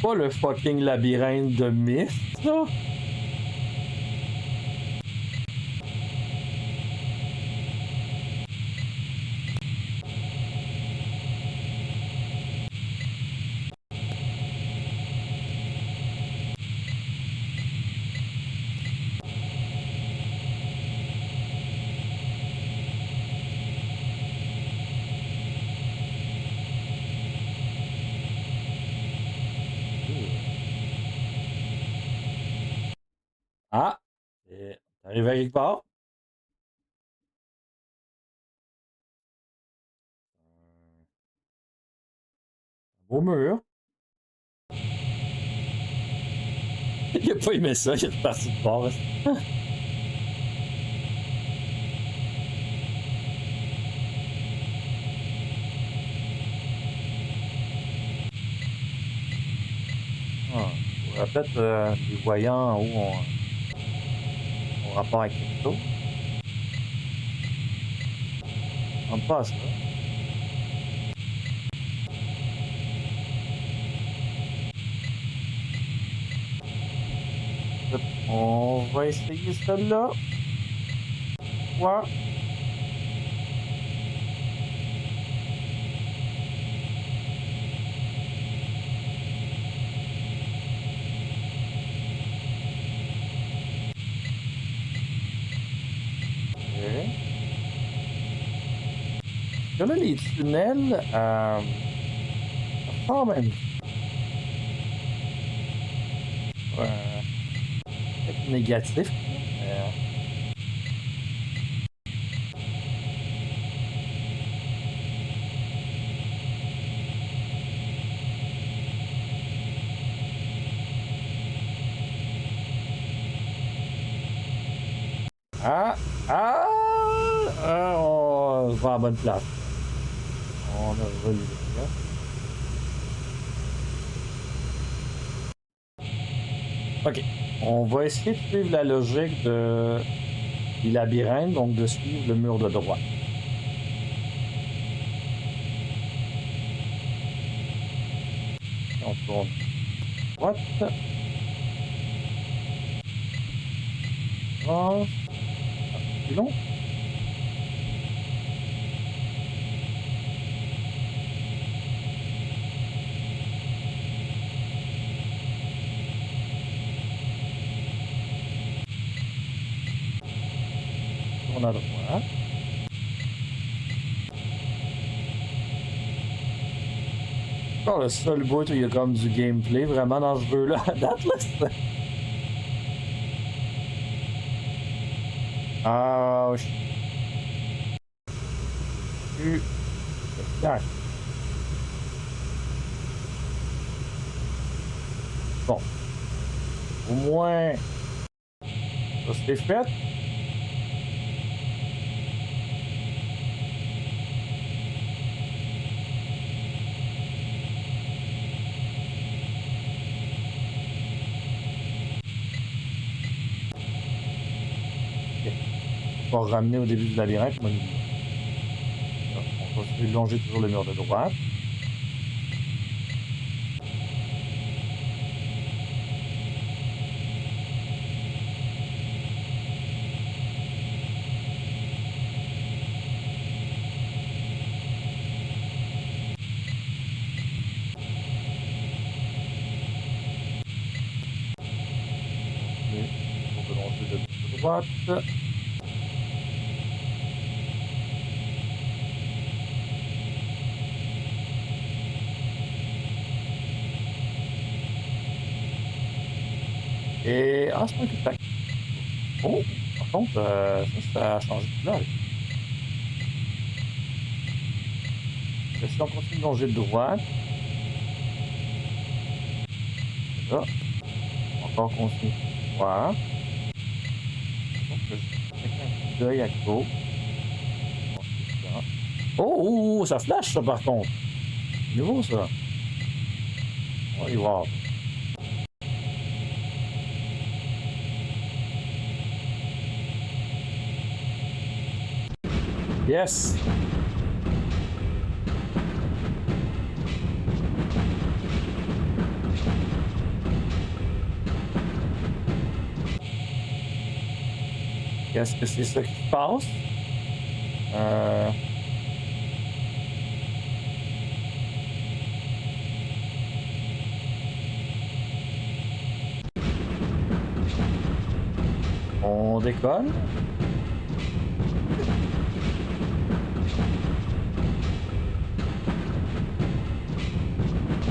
Pas le fucking labyrinthe de Myst, là. Ah! T'arrives à quelque part? Un beau mur. Il a pas aimé ça, il est reparti de bord. Ah, on aurait peut-être des voyants en haut en rapport avec quelque chose. On passe là. On va essayer celle-là. Ouais. Là, les tunnels, ressemblent à peut-être négatif. On va à la bonne place. On a relevé. Ok. On va essayer de suivre la logique du labyrinthe, donc de suivre le mur de droite. On tourne à droite. Oh. C'est long. On a droit. Encore le seul bout où il y a comme du gameplay vraiment dans ce jeu-là à date, là. Ah, bon. Au moins, ça c'est fait. Pour ramener au début du labyrinthe, on va se longer toujours le mur de droite. On peut longer le mur de droite. Et. Ah, c'est pas un coup-de-tac. Oh, par contre, ça a changé de couleur. Si on continue de longer de droite. Là. Encore continuer de droite. Donc, je vais faire un coup d'œil à gauche. Oh, ça flash ça par contre. C'est nouveau ça. On va aller voir. Yes! Est-ce que c'est ça qui se passe? On décolle.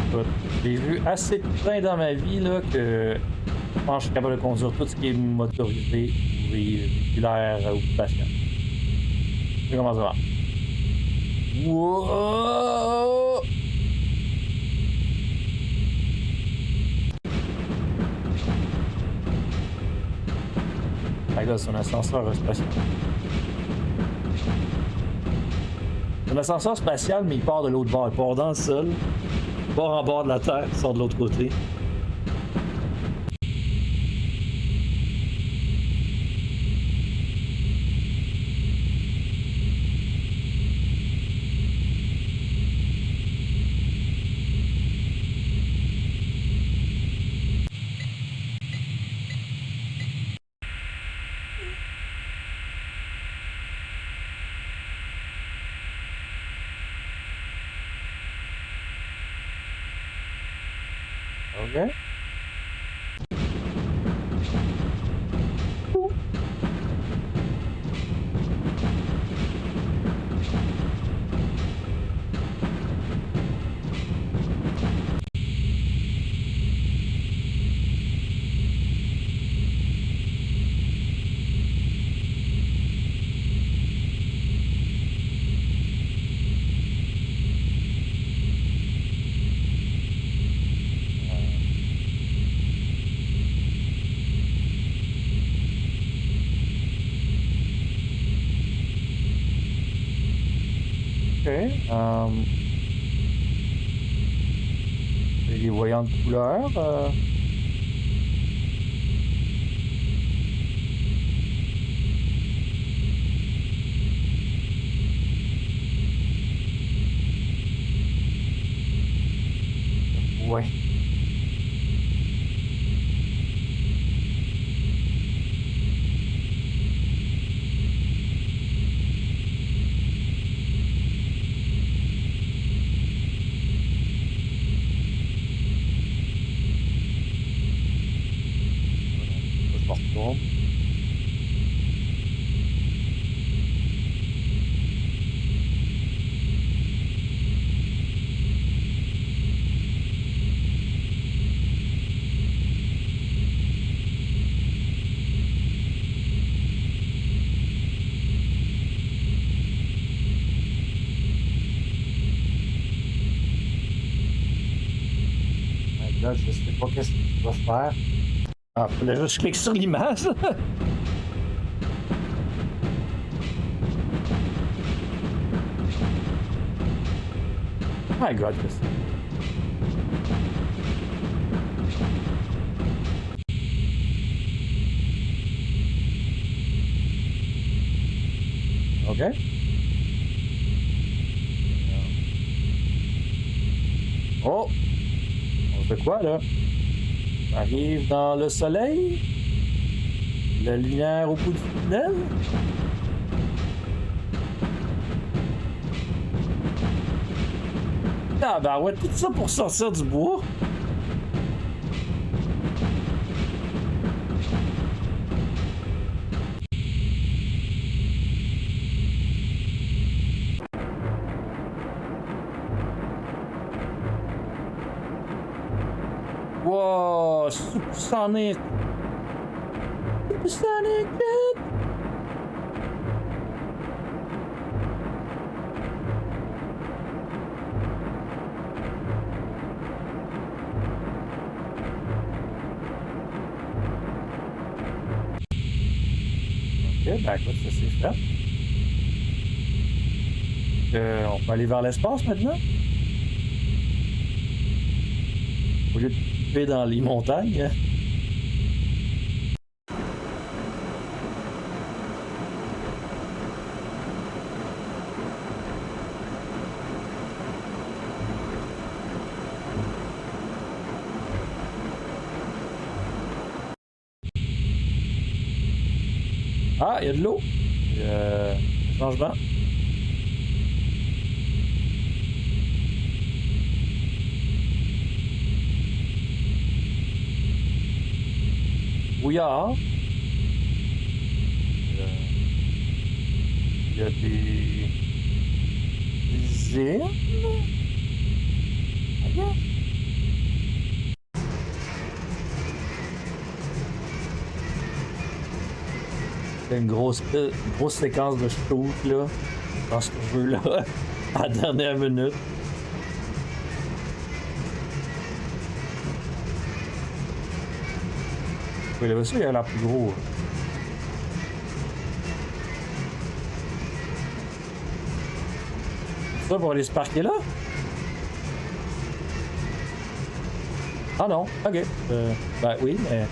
Écoute, j'ai vu assez de trains dans ma vie là, que je pense que je suis capable de conduire tout ce qui est motorisé ou véhiculaire ou patient. Je sais comment ça va. Wow! Ah, gars, c'est un ascenseur spatial. C'est un ascenseur spatial, mais il part de l'autre bord. Il part dans le sol, il part en bord de la Terre, il sort de l'autre côté. OK. OK. Et les voyants de couleur. Ouais. Je me retourne. Là, je sais pas qu'est-ce que je dois faire. Ah, là, je clique sur l'image. My God, qu'est-ce que c'est? OK. Oh! On fait quoi, là? On arrive dans le soleil? La lumière au bout du tunnel? Ah, ben ouais, tout ça pour sortir du bois? Wow, Supersonic! Supersonic Jet! Ok, ben écoute, ça c'est fait. On peut aller vers l'espace maintenant? Au lieu de couper dans les montagnes. Ah, il y a de l'eau. Changement. Brouillard. Il y a des îles. Ailleurs. C'est une grosse séquence de shoot là, dans ce jeu-là, à la dernière minute. Oui, le vaisseau, il a l'air plus gros. Ça pour aller se parquer là? Ah non, ok. Ben oui, mais.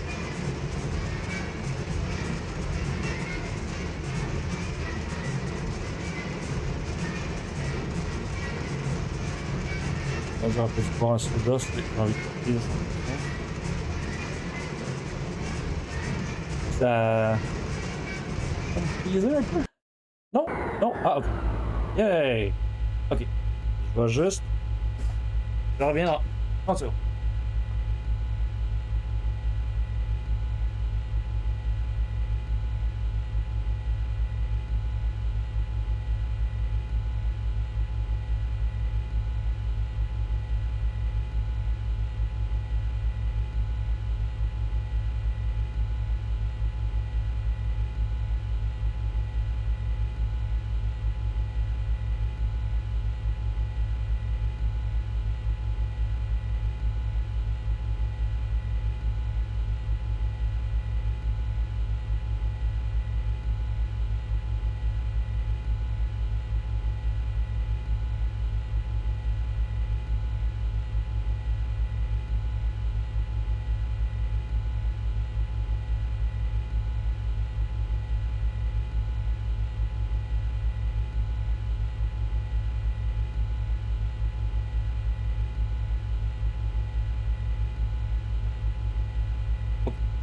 Là, j'ai un peu de boire un soda, j'ai envie de couper ça. Ça me plaisait un peu? Non? Non? Ah, ok. Yay! Ok. Je vais juste. Je reviens dans 30 secondes.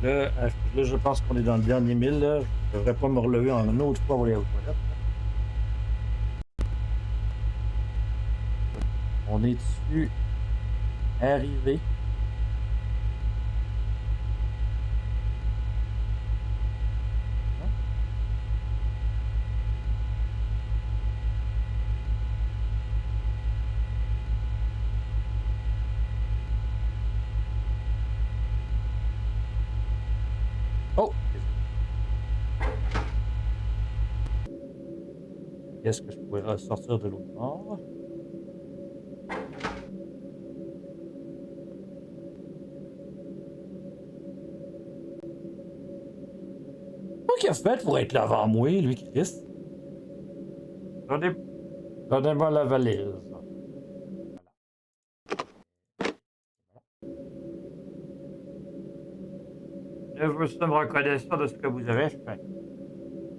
Là, je pense qu'on est dans le dernier mille. Là. Je devrais pas me relever en une autre fois pour aller aux toilettes. On est dessus. Arrivé. Oh! Est-ce que je pourrais ressortir de l'autre bord? Qu'est-ce qu'il a fait pour être là avant moi, lui, Chris? Donnez-moi la valise. Nous sommes reconnaissants de ce que vous avez fait.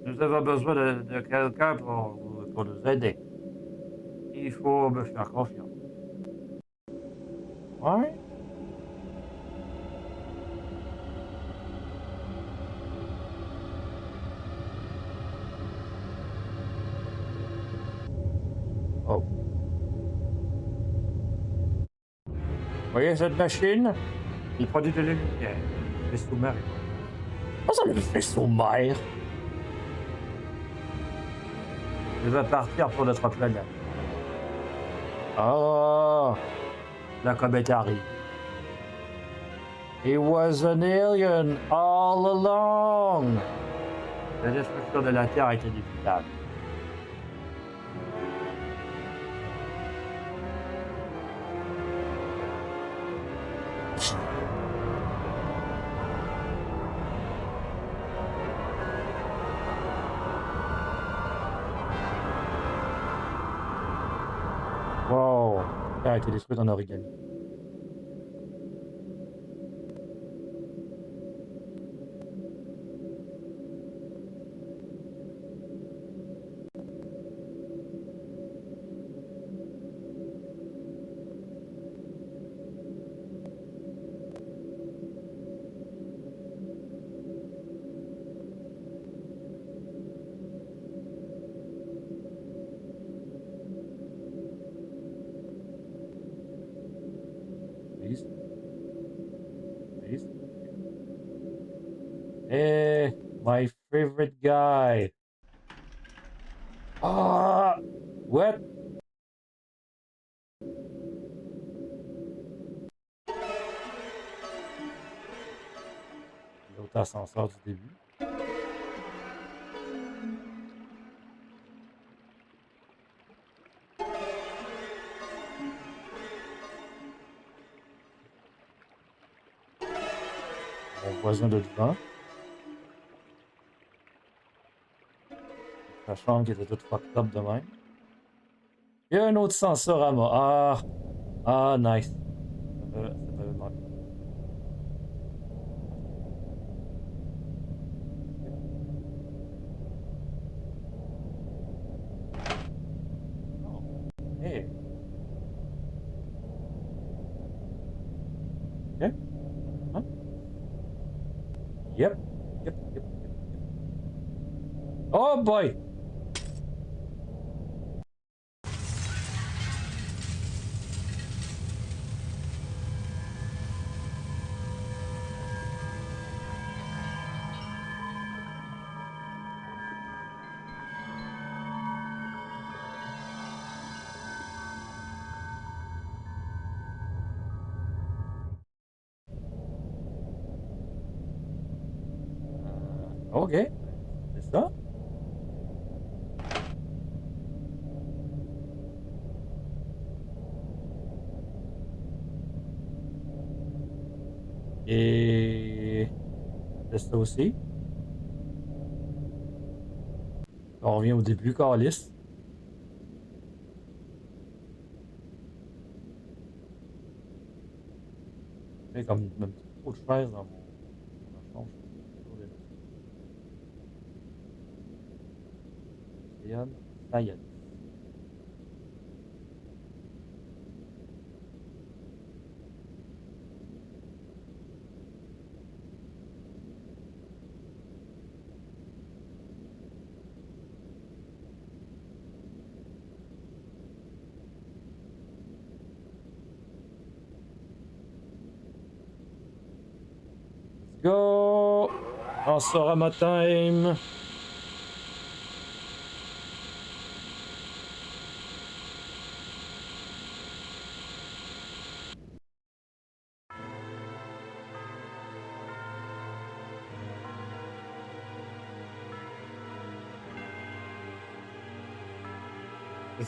Nous avons besoin de quelqu'un pour nous aider. Il faut me faire confiance. Ouais? Oh. Vous voyez cette machine? Il produit de la lumière. Les sous-marins. Comment ça, le vaisseau mère? Je vais partir pour notre planète. Ah! La comète arrive. It was an alien all along! La destruction de la Terre est inévitable. a été détruite en origami. Please. Please. Hey, my favorite guy. Ah, what? L'autre ascenseur du début. Mon voisin de devant. Sa chambre qui était toute fucked up de même. Il y a un autre Sensorama. Ah, nice. Ça m'avait manqué. Oh, hey. Ok. Hein? Yep. Yep. Oh boy! Ok. C'est ça? Et c'est ça aussi. On revient au début, Carlis. J'ai comme un petit peu trop de chaises dans ma chambre. Toujours des notes. Océane, Sayed. Let's go! On sort à ma time!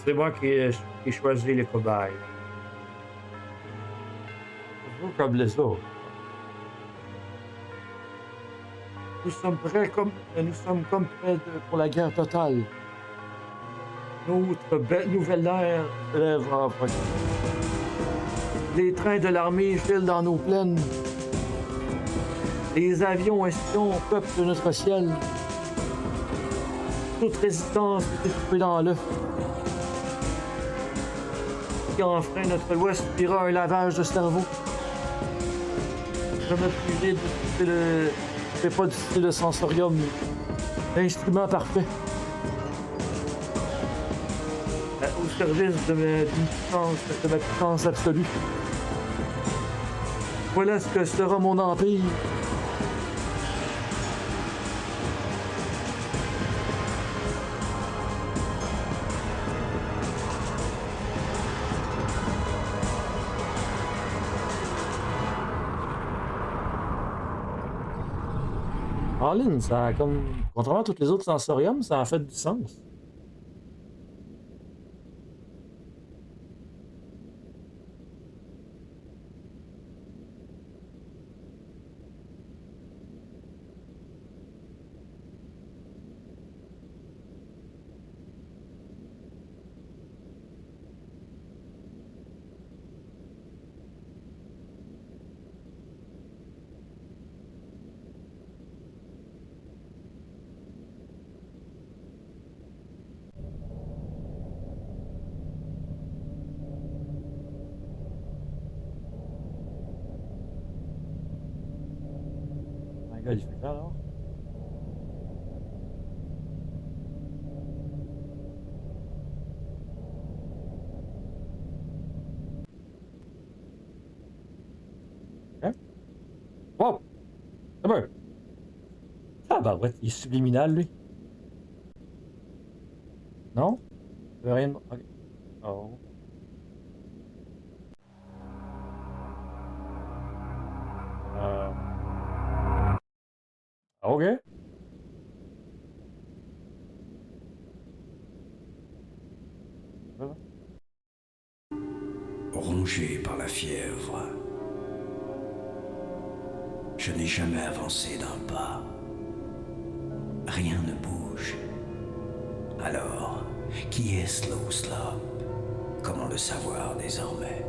C'est moi qui choisis les cobayes. Toujours comme les autres. Nous sommes comme prêts pour la guerre totale. Notre nouvelle ère se lèvera prochaine. Les trains de l'armée filent dans nos plaines. Les avions espions peuplent notre ciel. Toute résistance est étouffée dans l'œuf. Qui enfreint notre loi subira un lavage de cerveau. Je me prive de c'est pas du le sensorium. L'instrument parfait. Au service de ma puissance absolue. Voilà ce que sera mon empire. Colin, ça a comme. Contrairement à tous les autres sensoriums, ça a fait du sens. il fait quoi alors? Hein? Wow! Ah ben! Ah bah ouais, il est subliminal lui. Non? Il veut rien. Ok. Oh. Ok. Rongé par la fièvre, je n'ai jamais avancé d'un pas. Rien ne bouge. Alors, qui est Slow Slop? Comment le savoir désormais?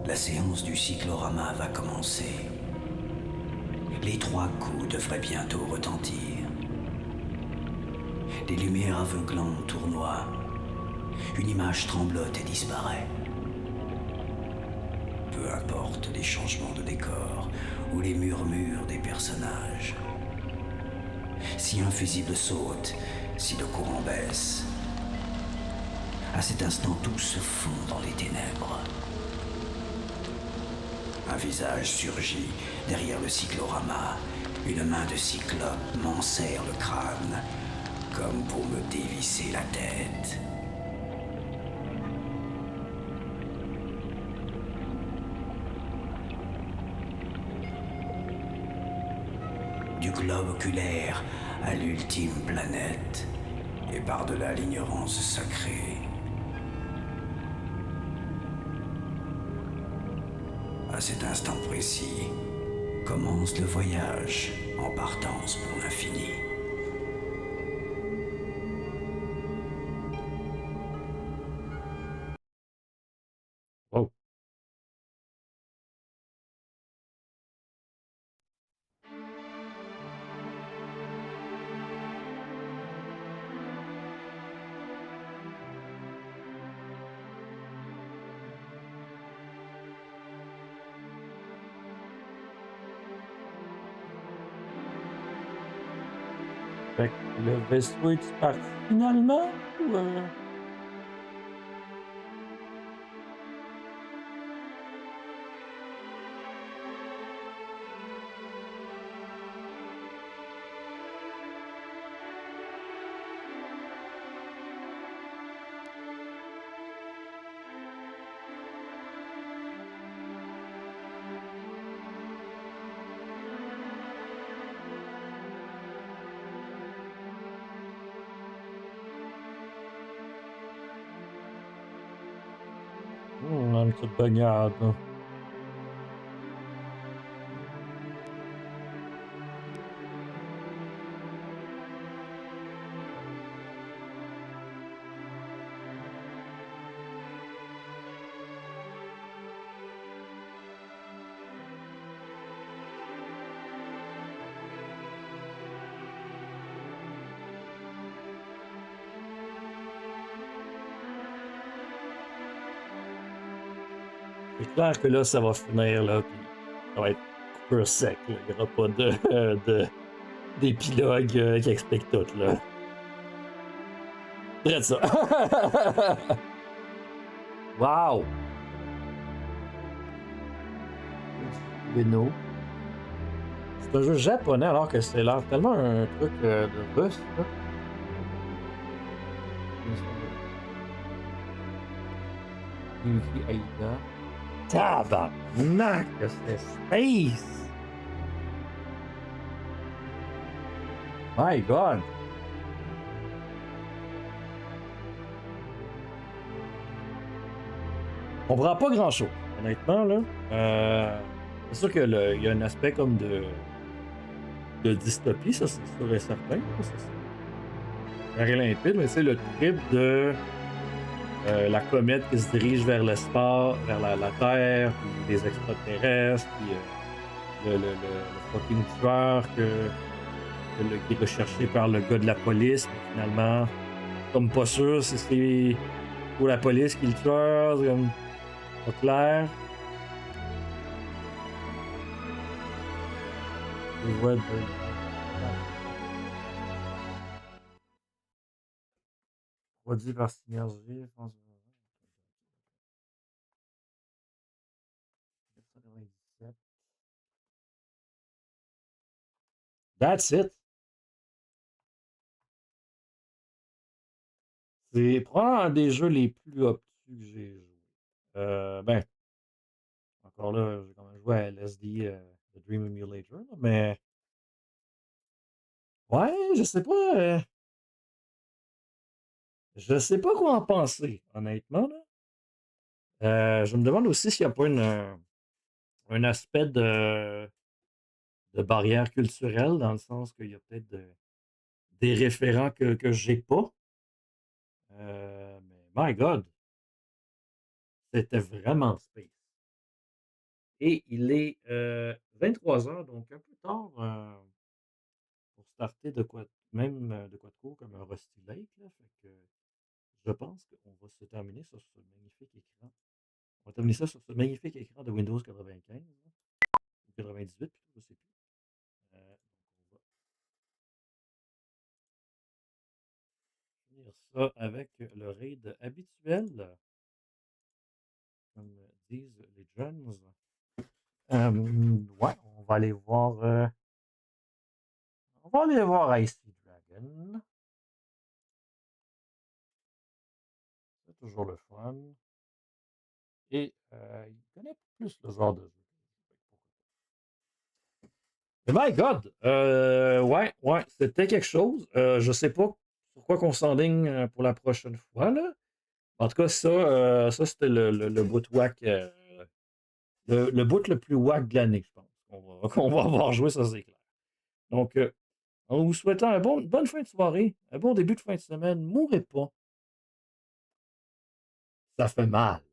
La séance du cyclorama va commencer. Les 3 coups devraient bientôt retentir. Les lumières aveuglantes tournoient. Une image tremblote et disparaît. Peu importe les changements de décor ou les murmures des personnages. Si un fusible saute, si le courant baisse, à cet instant tout se fond dans les ténèbres. Un visage surgit derrière le cyclorama. Une main de cyclope m'enserre le crâne, comme pour me dévisser la tête. Du globe oculaire à l'ultime planète, et par-delà l'ignorance sacrée. À cet instant précis, commence le voyage en partance pour l'infini. Wow. Fait que le vaisseau est parti finalement? Ou une petite bagnade. Là. C'est clair que là, ça va finir, là, puis ça va être coupé sec, là. Il n'y aura pas d'épilogue qui explique tout, là. Drette ça. Wow! Beno. C'est un jeu japonais alors que c'est l'air tellement un truc de russe, là. Yuki Aida. Tabarnak, que c'est space! My God! On comprend pas grand chose, honnêtement, là. C'est sûr qu'il y a un aspect comme de dystopie, ça c'est sûr et certain. C'est rien limpide, mais c'est le trip de la comète qui se dirige vers l'espace, vers la Terre, puis les extraterrestres, puis le fucking tueur qui est recherché par le gars de la police, mais finalement, comme pas sûr si c'est pour la police qui est le tueur, c'est comme pas clair. Les voix de... Produit par Synergie, France 1997. That's it. C'est probablement un des jeux les plus obtus que j'ai joué. Ben, encore là, j'ai quand même joué à LSD, The Dream Emulator, là, mais ouais, je sais pas quoi en penser, honnêtement, là. Je me demande aussi s'il n'y a pas un aspect de barrière culturelle, dans le sens qu'il y a peut-être des référents que j'ai pas. Mais my God, c'était vraiment space. Et il est 23 heures, donc un peu tard pour starter de quoi, même de quoi de court comme un Rusty Lake. Là, fait que je pense qu'on va se terminer sur ce magnifique écran. On va terminer ça sur ce magnifique écran de Windows 95, là, ou 98 plutôt, je sais plus. Donc on va finir ça avec le raid habituel, comme disent les jeunes. Ouais, on va aller voir Icy Dragon. C'est toujours le fun. Et il connaît plus le genre de jeu. Mais my God! Ouais, c'était quelque chose. Je sais pas pourquoi qu'on s'enligne pour la prochaine fois, là. En tout cas, ça c'était le bout whack, le bout le plus whack de l'année, je pense. Qu'on va avoir joué, ça c'est clair. Donc, en vous souhaitant une bonne fin de soirée, un bon début de fin de semaine, mourrez pas. Ça fait mal.